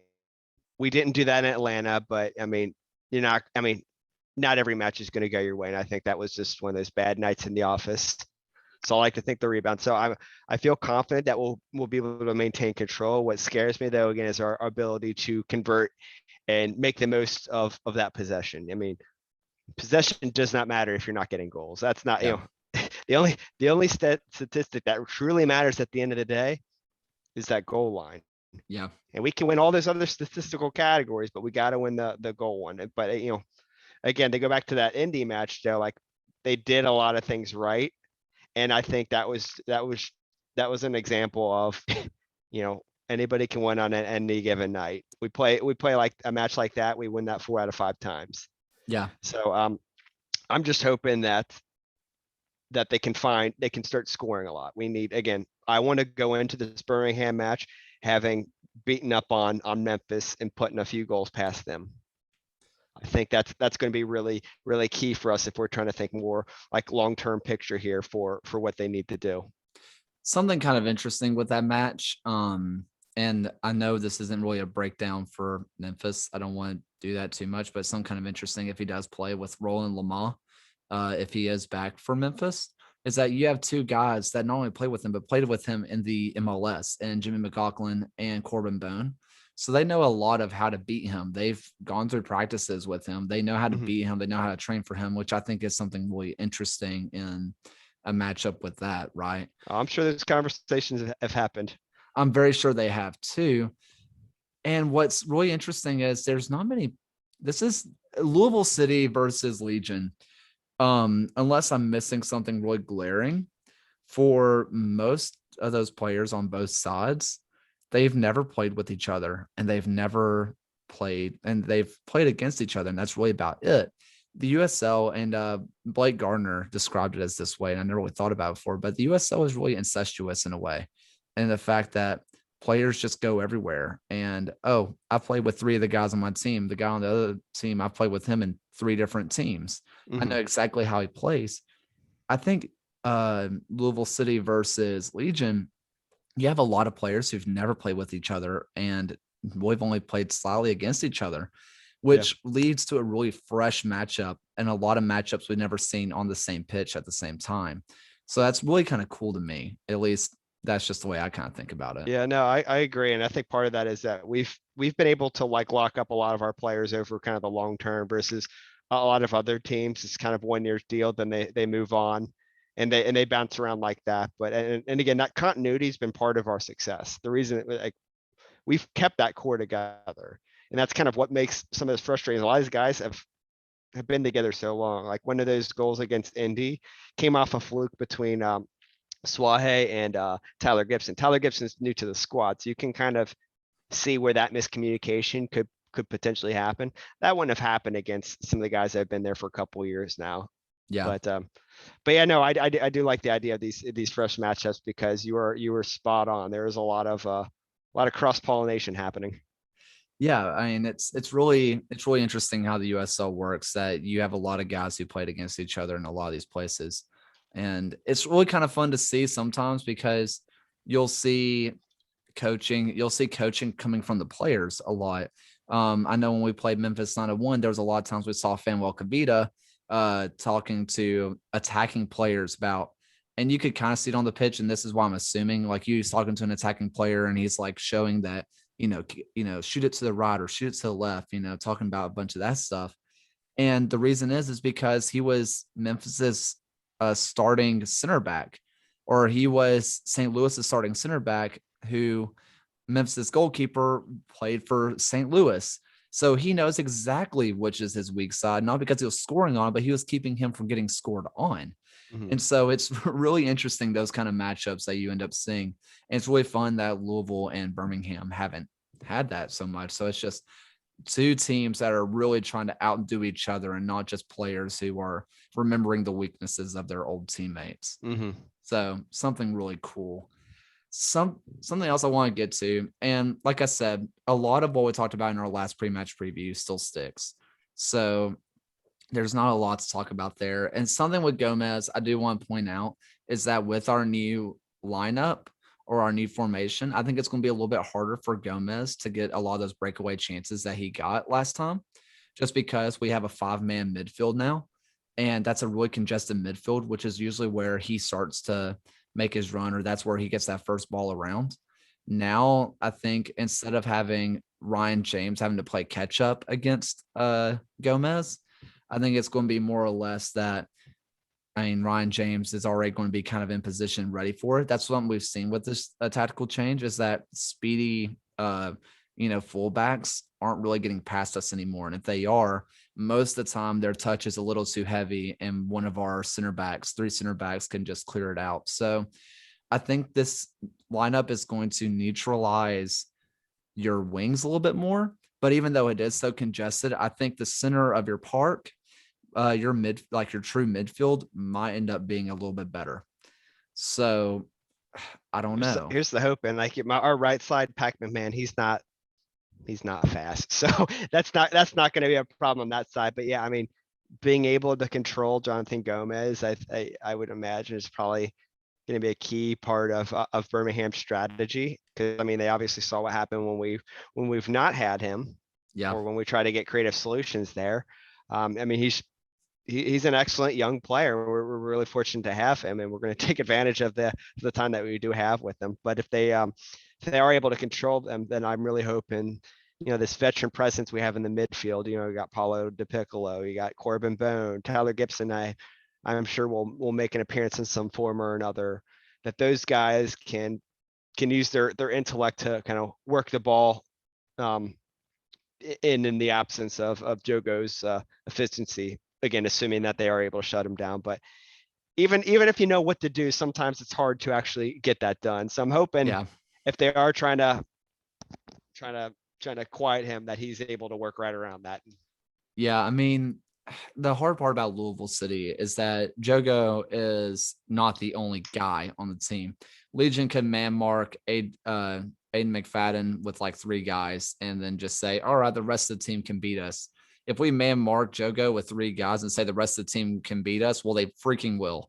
B: We didn't do that in Atlanta, but I mean, not every match is going to go your way. And I think that was just one of those bad nights in the office. So I like to think the rebound. So I feel confident that we'll be able to maintain control. What scares me though, again, is our ability to convert and make the most of that possession. I mean, possession does not matter if you're not getting goals. That's not,
A: Yeah.
B: the only statistic that truly matters at the end of the day is that goal line.
A: Yeah.
B: And we can win all those other statistical categories, but we got to win the goal one. But again, to go back to that Indy match, though, like they did a lot of things right, and I think that was an example of, anybody can win on any given night. We play like a match like that, we win that 4 out of 5 times.
A: Yeah.
B: So I'm just hoping that they can start scoring a lot. We need, again, I want to go into this Birmingham match having beaten up on Memphis and putting a few goals past them. I think that's going to be really, really key for us if we're trying to think more like long-term picture here for what they need to do.
A: Something kind of interesting with that match. And I know this isn't really a breakdown for Memphis. I don't want to do that too much, but some kind of interesting if he does play with Roland Lamar, if he is back for Memphis, is that you have two guys that not only play with him, but played with him in the MLS and Jimmy McLaughlin and Corbin Bone. So they know a lot of how to beat him. They've gone through practices with him. They know how to
B: Mhm.
A: beat him. They know how to train for him, which I think is something really interesting in a matchup with that, right?
B: I'm sure those conversations have happened.
A: I'm very sure they have too. And what's really interesting is there's not many. This is Louisville City versus Legion. Unless I'm missing something really glaring, for most of those players on both sides, they've never played with each other and they've played against each other. And that's really about it. The USL and Blake Gardner described it as this way. And I never really thought about it before, but the USL is really incestuous in a way. And the fact that players just go everywhere. And, oh, I played with 3 of the guys on my team. The guy on the other team, I played with him in 3 different teams. I know
B: Mhm.
A: exactly how he plays. I think Louisville City versus Legion, you have a lot of players who've never played with each other and we've only played slightly against each other,
B: Yeah.
A: which leads to a really fresh matchup and a lot of matchups we've never seen on the same pitch at the same time. So that's really kind of cool to me. At least that's just the way I kind of think about it.
B: Yeah, no, I agree. And I think part of that is that we've been able to like lock up a lot of our players over kind of the long term versus a lot of other teams. It's kind of 1 year deal, then they move on and they bounce around like that. But and again, that continuity has been part of our success. The reason like we've kept that core together. And that's kind of what makes some of this frustrating. A lot of these guys have been together so long. Like one of those goals against Indy came off a fluke between Swahe and Tyler Gibson. Tyler Gibson's new to the squad, so you can kind of see where that miscommunication could potentially happen. That wouldn't have happened against some of the guys that have been there for a couple of years now.
A: Yeah.
B: But yeah, no, I do like the idea of these fresh matchups because you were spot on. There is a lot of cross pollination happening.
A: Yeah, I mean it's really interesting how the USL works that you have a lot of guys who played against each other in a lot of these places. And it's really kind of fun to see sometimes because you'll see you'll see coaching coming from the players a lot. I know when we played Memphis 901, there was a lot of times we saw Fanuel Kavita talking to attacking players about, and you could kind of see it on the pitch. And this is why I'm assuming, like, he's talking to an attacking player and he's like showing that, shoot it to the right or shoot it to the left, talking about a bunch of that stuff. And the reason is because he was Memphis's starting center back, or he was St. Louis's starting center back, who Memphis goalkeeper played for St. Louis. So he knows exactly which is his weak side, not because he was scoring on, but he was keeping him from getting scored on.
B: Mhm.
A: And so it's really interesting, those kind of matchups that you end up seeing. And it's really fun that Louisville and Birmingham haven't had that so much. So it's just two teams that are really trying to outdo each other and not just players who are remembering the weaknesses of their old teammates.
B: Mhm.
A: So something really cool. Something else I want to get to, and like I said, a lot of what we talked about in our last pre-match preview still sticks. So there's not a lot to talk about there. And something with Gomez I do want to point out is that with our new lineup or our new formation, I think it's going to be a little bit harder for Gomez to get a lot of those breakaway chances that he got last time, just because we have a 5-man midfield now. And that's a really congested midfield, which is usually where he starts to make his run, or that's where he gets that first ball around. Now, I think instead of having Ryan James having to play catch up against Gomez, I think it's going to be more or less that, I mean, Ryan James is already going to be kind of in position ready for it. That's something we've seen with this tactical change, is that speedy, fullbacks aren't really getting past us anymore. And if they are, most of the time their touch is a little too heavy, and one of our three center backs can just clear it out. So I think this lineup is going to neutralize your wings a little bit more. But even though it is so congested, I think the center of your park, your your true midfield might end up being a little bit better. So I don't know.
B: Here's the hope, and like our right side, Pac-Man, man, he's not fast, so that's not going to be a problem on that side. But yeah, I mean, being able to control Jonathan Gomez, I would imagine is probably going to be a key part of Birmingham's strategy, because I mean they obviously saw what happened when we've not had him,
A: Yeah.
B: or when we try to get creative solutions there. I mean he's an excellent young player. We're really fortunate to have him, and we're going to take advantage of the time that we do have with them. But if they are able to control them, then I'm really hoping, this veteran presence we have in the midfield. We got Paulo Di Piccolo, you got Corbin Bone, Tyler Gibson. I'm sure we'll make an appearance in some form or another. That those guys can use their intellect to kind of work the ball, in the absence of Jogo's efficiency. Again, assuming that they are able to shut him down. But even if you know what to do, sometimes it's hard to actually get that done. So I'm hoping,
A: Yeah.
B: if they are trying to quiet him, that he's able to work right around that.
A: Yeah. I mean, the hard part about Louisville City is that Jogo is not the only guy on the team. Legion can man mark Aiden McFadden with like 3 guys and then just say, all right, the rest of the team can beat us. If we man mark Jogo with 3 guys and say the rest of the team can beat us, well, they freaking will.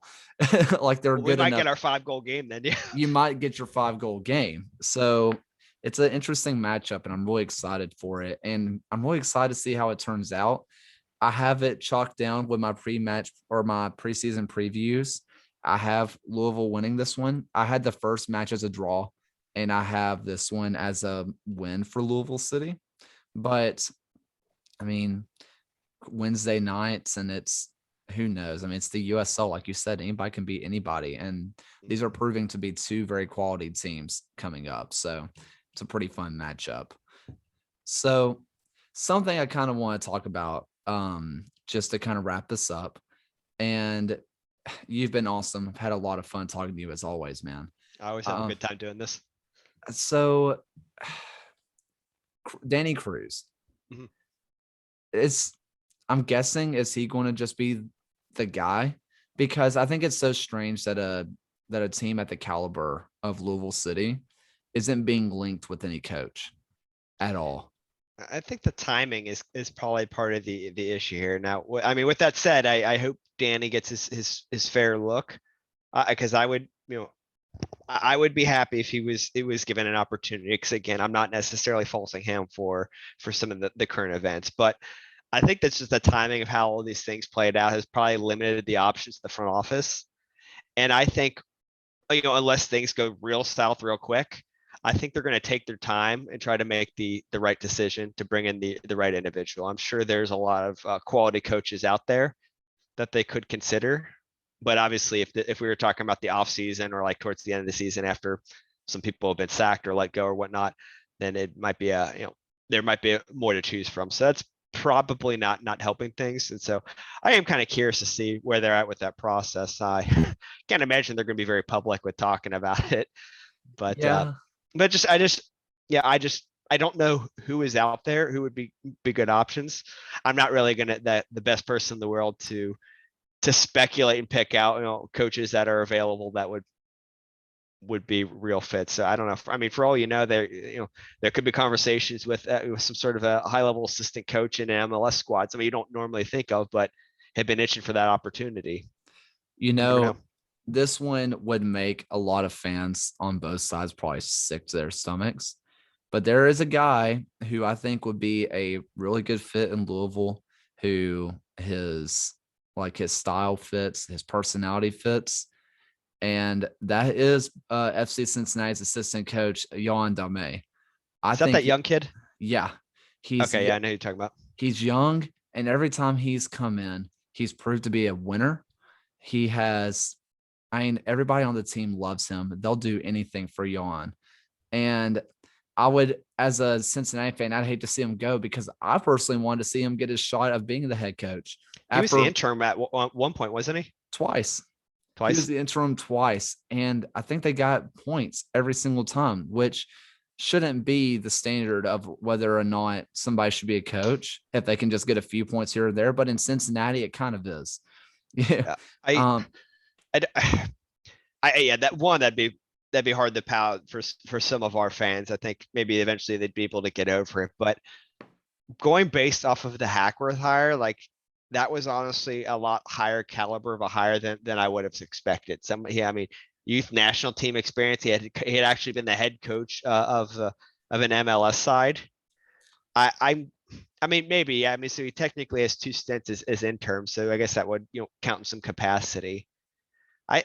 A: Like they're
B: Well, we
A: good
B: might
A: enough.
B: get our 5-goal game then. Yeah.
A: You might get your 5-goal game. So it's an interesting matchup, and I'm really excited for it. And I'm really excited to see how it turns out. I have it chalked down with my pre-match or my preseason previews. I have Louisville winning this one. I had the first match as a draw, and I have this one as a win for Louisville City. But I mean, Wednesday nights, and it's, who knows? I mean, it's the USL, like you said, anybody can beat anybody, and these are proving to be 2 very quality teams coming up. So it's a pretty fun matchup. So something I kind of want to talk about, just to kind of wrap this up. And you've been awesome. I've had a lot of fun talking to you as always, man.
B: I always have a
A: Uh,
B: good time doing this.
A: so Danny Cruz
B: Mhm.
A: is, I'm guessing, is he going to just be the guy? Because I think it's so strange that a team at the caliber of Louisville City isn't being linked with any coach at all.
B: I think the timing is probably part of the issue here. Now, I mean, with that said, I hope Danny gets his fair look, because I would, I would be happy if he was given an opportunity. Because again, I'm not necessarily faulting him for some of the current events, but I think that's just the timing of how all these things played out has probably limited the options to the front office. And I think, unless things go real south real quick, I think they're going to take their time and try to make the right decision to bring in the right individual. I'm sure there's a lot of quality coaches out there that they could consider, but obviously if we were talking about the off season or like towards the end of the season after some people have been sacked or let go or whatnot, then it might be there might be more to choose from. So that's probably not helping things. And so I am kind of curious to see where they're at with that process. I can't imagine they're going to be very public with talking about it, but
A: Yeah.
B: I don't know who is out there who would be good options. I'm not really gonna the best person in the world to speculate and pick out coaches that are available that would be real fits. So I don't know. I mean, for all you know, there could be conversations with some sort of a high level assistant coach in an MLS squad. Somebody you don't normally think of, but have been itching for that opportunity.
A: You
B: You never
A: know,
B: know.
A: this one would make a lot of fans on both sides probably sick to their stomachs. But there is a guy who I think would be a really good fit in Louisville, who his style fits, his personality fits, and that is FC Cincinnati's assistant coach Jan Dame. I
B: Is that
A: think,
B: that young kid?
A: yeah, he's
B: Okay, yeah, I know who you're talking about.
A: he's young, and every time he's come in, he's proved to be a winner. He has, I mean, everybody on the team loves him. They'll do anything for Jan. And I would, as a Cincinnati fan, I'd hate to see him go because I personally wanted to see him get his shot of being the head coach
B: He was the
A: after
B: interim at one point, wasn't he?
A: twice. He was
B: Twice.
A: the interim twice, and I think they got points every single time, which shouldn't be the standard of whether or not somebody should be a coach if they can just get a few points here or there. But in Cincinnati, it kind of is. Yeah.
B: Yeah, I,
A: Um,
B: I, yeah, that'd be hard to pout for some of our fans. I think maybe eventually they'd be able to get over it, but going based off of the Hackworth hire, like that was honestly a lot higher caliber of a hire than I would have expected. I mean, youth national team experience. He had actually been the head coach of an MLS side. I I'm I mean, maybe, yeah. I mean, so he technically has two stints as interim, so I guess that would count in some capacity. I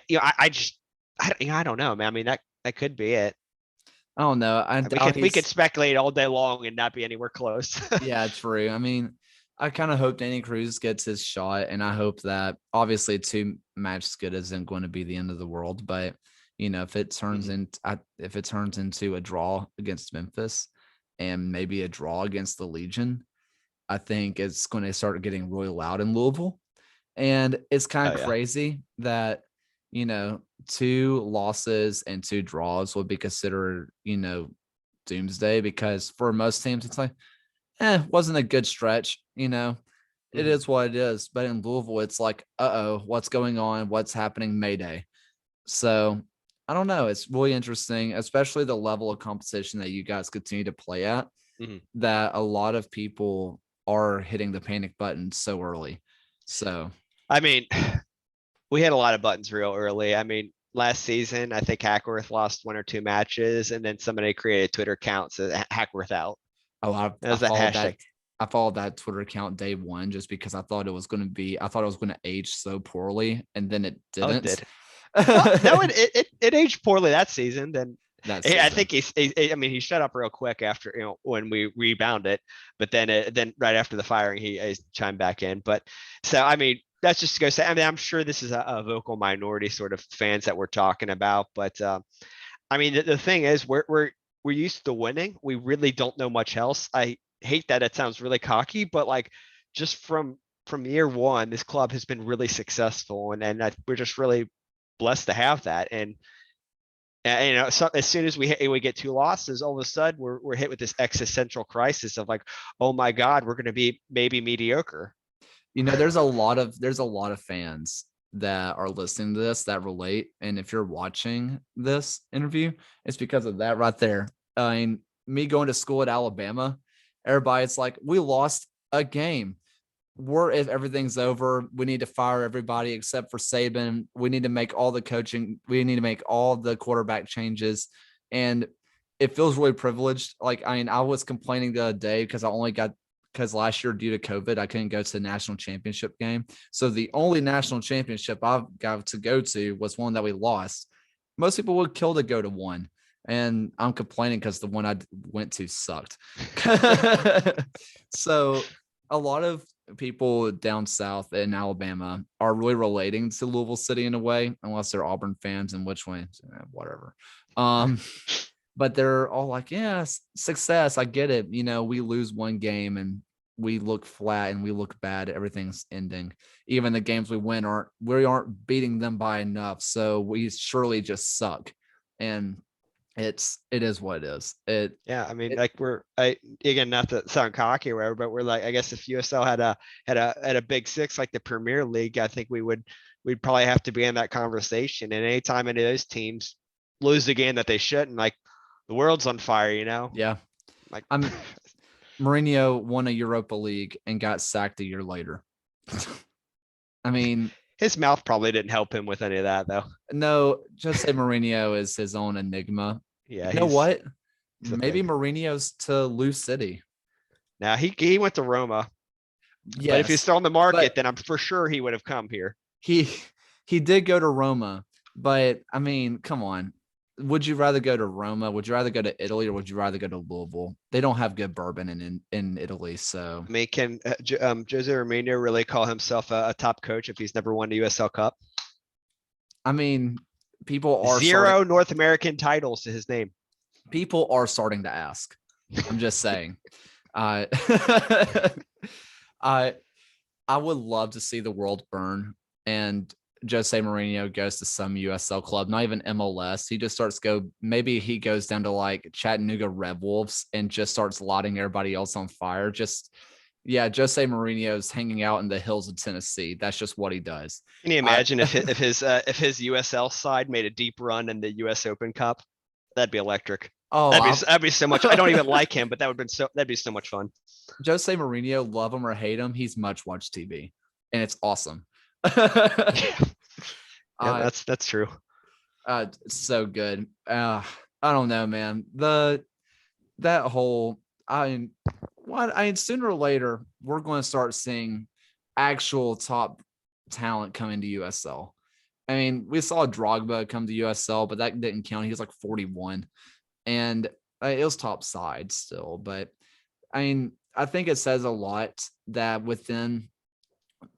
B: just I don't know, man. I mean, that could be it.
A: I don't know. I
B: We
A: doubt
B: could we could
A: he's.
B: speculate all day long and not be anywhere close.
A: Yeah, true. I mean, I kind of hope Danny Cruz gets his shot, and I hope that obviously two matches good isn't going to be the end of the world. But if it turns
B: Mhm.
A: into a draw against Memphis, and maybe a draw against the Legion, I think it's going to start getting really loud in Louisville. And it's kind
B: Oh
A: of
B: yeah.
A: crazy that two losses and two draws would be considered doomsday, because for most teams it's like, wasn't a good stretch. It
B: Mhm.
A: is what it is. But in Louisville, it's like, what's going on? What's happening? Mayday. So I don't know. It's really interesting, especially the level of competition that you guys continue to play at,
B: Mhm.
A: that a lot of people are hitting the panic button so early. So
B: I mean, we had a lot of buttons real early. I mean, last season, I think Hackworth lost one or two matches, and then somebody created a Twitter account said Hackworth out.
A: oh, I,
B: That
A: I
B: was that
A: followed that.
B: hashtag.
A: I followed that Twitter account day one just because I thought it was going to age so poorly, and then it
B: Oh, it
A: didn't.
B: did. Well, no, it aged poorly that season. Then
A: That
B: I
A: season.
B: think I mean, he shut up real quick after when we rebounded, but then right after the firing, he chimed back in. But so I mean, that's just to go say. I mean, I'm sure this is a vocal minority sort of fans that we're talking about, but I mean, the thing is, we're used to winning. We really don't know much else. I hate that it sounds really cocky, but like just from year one, this club has been really successful, and we're just really blessed to have that. And so as soon as we get two losses, all of a sudden we're hit with this existential crisis of like, oh my God, we're going to be maybe mediocre.
A: There's a lot of fans that are listening to this that relate. And if you're watching this interview, it's because of that right there. I mean, me going to school at Alabama, everybody's like, we lost a game. If everything's over, we need to fire everybody except for Saban. We need to make all the coaching, we need to make all the quarterback changes. And it feels really privileged. Like, I mean, I was complaining the other day because last year, due to COVID, I couldn't go to the national championship game. So the only national championship I've got to go to was one that we lost. Most people would kill to go to one. And I'm complaining because the one I went to sucked. So a lot of people down south in Alabama are really relating to Louisville City in a way, unless they're Auburn fans, in which way, whatever. Um, but they're all like, yeah, success. I get it. We lose one game and we look flat and we look bad. Everything's ending. Even the games we aren't beating them by enough. So we surely just suck. And it is what it is.
B: Yeah, I mean,
A: It
B: like again, not to sound cocky or whatever, but we're like, I guess if USL had a big six like the Premier League, I think we'd probably have to be in that conversation. And anytime any of those teams lose the game that they shouldn't, like the world's on fire,
A: yeah.
B: Like
A: I'm Mourinho won a Europa League and got sacked a year later. I mean,
B: his mouth probably didn't help him with any of that though.
A: no, Jose Mourinho is his own enigma.
B: Yeah,
A: You know what?
B: he's a
A: Maybe
B: thing.
A: Mourinho's to Lou City.
B: Now he went to Roma, but if he's
A: Yes,
B: still on the market,
A: but
B: then I'm for sure he would have come here.
A: he he did go to Roma. But I mean, come on. Would you rather go to Roma? Would you rather go to Italy, or would you rather go to Louisville? They don't have good bourbon in Italy, so
B: I mean, can Jose Mourinho really call himself a top coach if he's never won the USL Cup?
A: I mean, people are starting
B: Zero North American titles to his name.
A: people are starting to ask. I'm just saying. Uh, I I would love to see the world burn and Jose Mourinho goes to some USL club, not even MLS. He just maybe he goes down to like Chattanooga Red Wolves and just starts lighting everybody else on fire. Yeah, Jose Mourinho's hanging out in the hills of Tennessee. That's just what he does.
B: Can you
A: I
B: imagine if his USL side made a deep run in the US Open Cup? That'd be electric.
A: oh,
B: That'd be so much. I don't even like him, but that'd be so much fun.
A: Jose Mourinho, love him or hate him, he's much watched TV, and it's awesome.
B: Yeah, yeah,
A: uh,
B: that's true.
A: so good. I don't know, man. That whole I mean, sooner or later we're going to start seeing actual top talent coming to USL. I mean, we saw Drogba come to USL, but that didn't count. He was like 41, and it was top side still. But I mean, I think it says a lot that within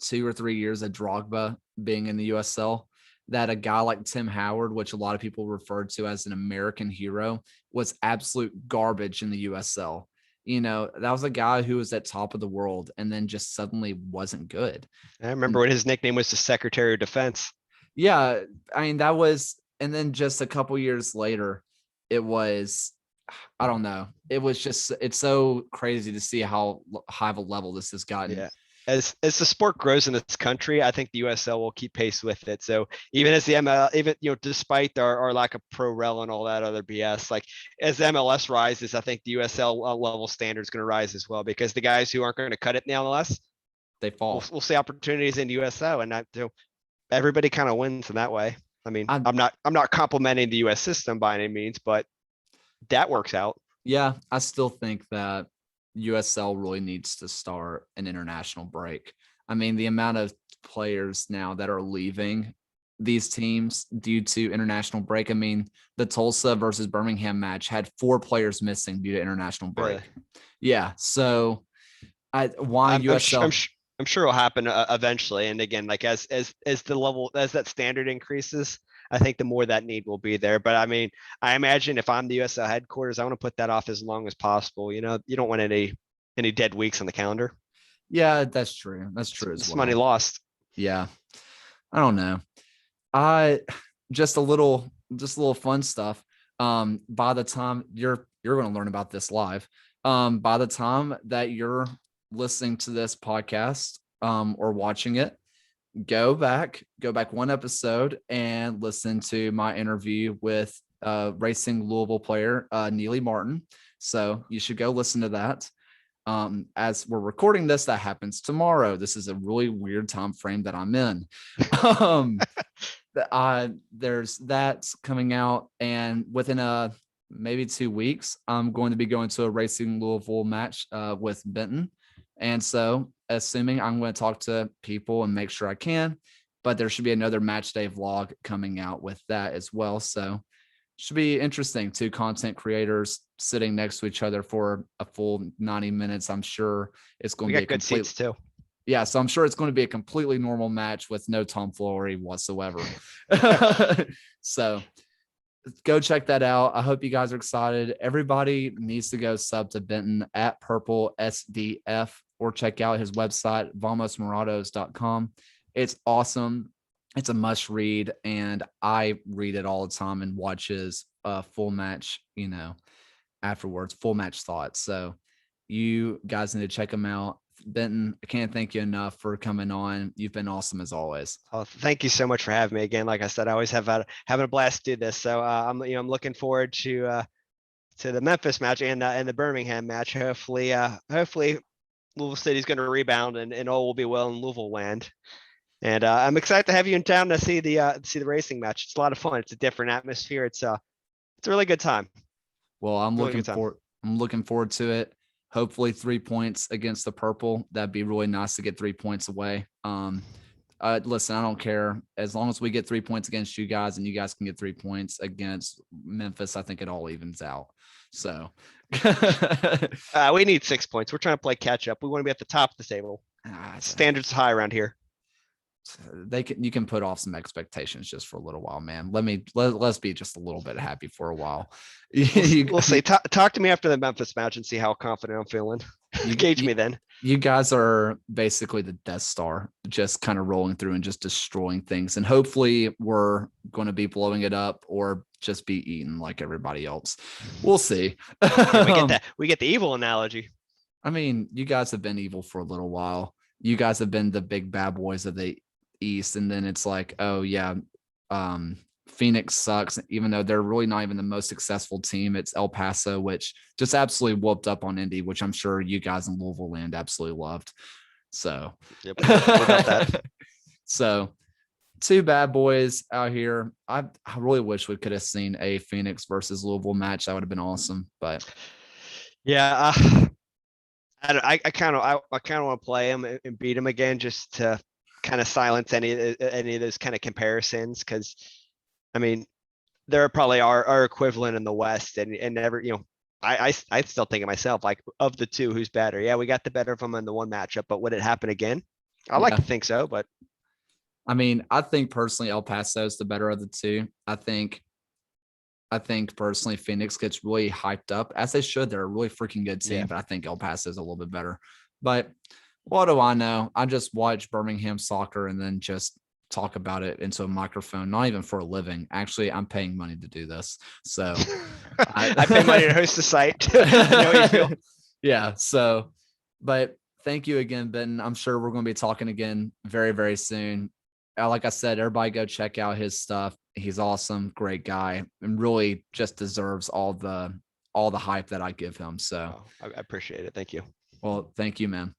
A: 2 or 3 years of Drogba being in the USL, that a guy like Tim Howard, which a lot of people referred to as an American hero, was absolute garbage in the USL. That was a guy who was at top of the world and then just suddenly wasn't good.
B: I remember
A: And
B: when his nickname was the Secretary of Defense.
A: yeah, I mean, and then just a couple years later, it was, I don't know. It's so crazy to see how high of a level this has gotten.
B: Yeah. As the sport grows in this country, I think the USL will keep pace with it. So even as the ML, even despite our lack of pro rel and all that other BS, like as MLS rises, I think the USL level standard is going to rise as well because the guys who aren't going to cut it in the MLS,
A: They
B: we'll,
A: fall.
B: we'll see opportunities in USL, and everybody kind of wins in that way. I mean,
A: I
B: I'm not complimenting the US system by any means, but that works out.
A: Yeah, I still think that USL really needs to start an international break. I mean, the amount of players now that are leaving these teams due to international break. I mean, the Tulsa versus Birmingham match had 4 players missing due to international
B: Really.
A: break. Yeah. So why
B: I'm, I'm, sh- I'm,
A: USL?
B: sh- I'm sure it'll happen eventually. And again, like as the level as that standard increases, I think the more that need will be there. But I mean, I imagine if I'm the USL headquarters, I want to put that off as long as possible. You don't want any dead weeks on the calendar.
A: Yeah, that's true. That's true as
B: It's money
A: well.
B: lost.
A: Yeah. I don't know. I just a little fun stuff. By the time you're going to learn about this live, by the time that you're listening to this podcast, or watching it, go back one episode and listen to my interview with racing Louisville player Neely Martin. So you should go listen to that. As we're recording this, that happens tomorrow. This is a really weird time frame that I'm in. um, there's that coming out, and within maybe 2 weeks, I'm going to be going to a Racing Louisville match with Benton, and so assuming I'm going to talk to people and make sure I can, but there should be another match day vlog coming out with that as well. So should be interesting. 2 content creators sitting next to each other for a full 90 minutes. I'm sure it's going
B: We
A: to be a
B: got good
A: complete.
B: seats too.
A: Yeah, so I'm sure it's going to be a completely normal match with no tomfoolery whatsoever. So go check that out. I hope you guys are excited. Everybody needs to go sub to Benton at Purple SDF or check out his website, vamosmorados.com. It's awesome. It's a must read, and I read it all the time and watch his full match, afterwards, full match thoughts. So you guys need to check him out. Benton, I can't thank you enough for coming on. You've been awesome as always.
B: Oh, thank you so much for having me again. Like I said, I always having a blast to do this. So I'm looking forward to the Memphis match and the Birmingham match. Hopefully Louisville City's going to rebound and all will be well in Louisville land. And I'm excited to have you in town to see the racing match. It's a lot of fun. It's a different atmosphere. It's a really good time.
A: Well, I'm
B: Really
A: looking
B: good time.
A: forward. I'm looking forward to it. Hopefully, 3 points against the purple. That'd be really nice to get 3 points away. Listen, I don't care as long as we get 3 points against you guys, and you guys can get 3 points against Memphis. I think it all evens out. So,
B: We need 6 points. We're trying to play catch up. We want to be at the top of the table. Standards high around here.
A: You can put off some expectations just for a little while, man. Let's be just a little bit happy for a while.
B: We'll see. Talk to me after the Memphis match and see how confident I'm feeling. Gauge me then.
A: You guys are basically the Death Star, just kind of rolling through and just destroying things. And hopefully we're going to be blowing it up or just be eaten like everybody else. We'll see.
B: Yeah, we get the evil analogy.
A: I mean, you guys have been evil for a little while. You guys have been the big bad boys of the East. And then it's like, oh yeah, Phoenix sucks, even though they're really not even the most successful team. It's El Paso, which just absolutely whooped up on Indy, which I'm sure you guys in Louisville land absolutely loved. So,
B: yep, about that.
A: So, two bad boys out here. I really wish we could have seen a Phoenix versus Louisville match. That would have been awesome. But
B: yeah, I kind of want to play him and beat him again just to kind of silence any of those kind of comparisons, because I mean, there probably are our equivalent in the West, and never, I still think of myself like, of the two, who's better? Yeah, we got the better of them in the one matchup, but would it happen again? I like to think so, but
A: I mean, I think personally El Paso is the better of the two. I think personally Phoenix gets really hyped up, as they should. They're a really freaking good team, but I think El Paso is a little bit better. But what do I know? I just watch Birmingham soccer and then just talk about it into a microphone, not even for a living. Actually, I'm paying money to do this. So
B: I pay money to host the site. I know how you feel.
A: Yeah. So, but thank you again, Ben. I'm sure we're going to be talking again very, very soon. Like I said, everybody go check out his stuff. He's awesome, great guy, and really just deserves all the hype that I give him. So
B: I appreciate it. Thank you.
A: well, thank you, man.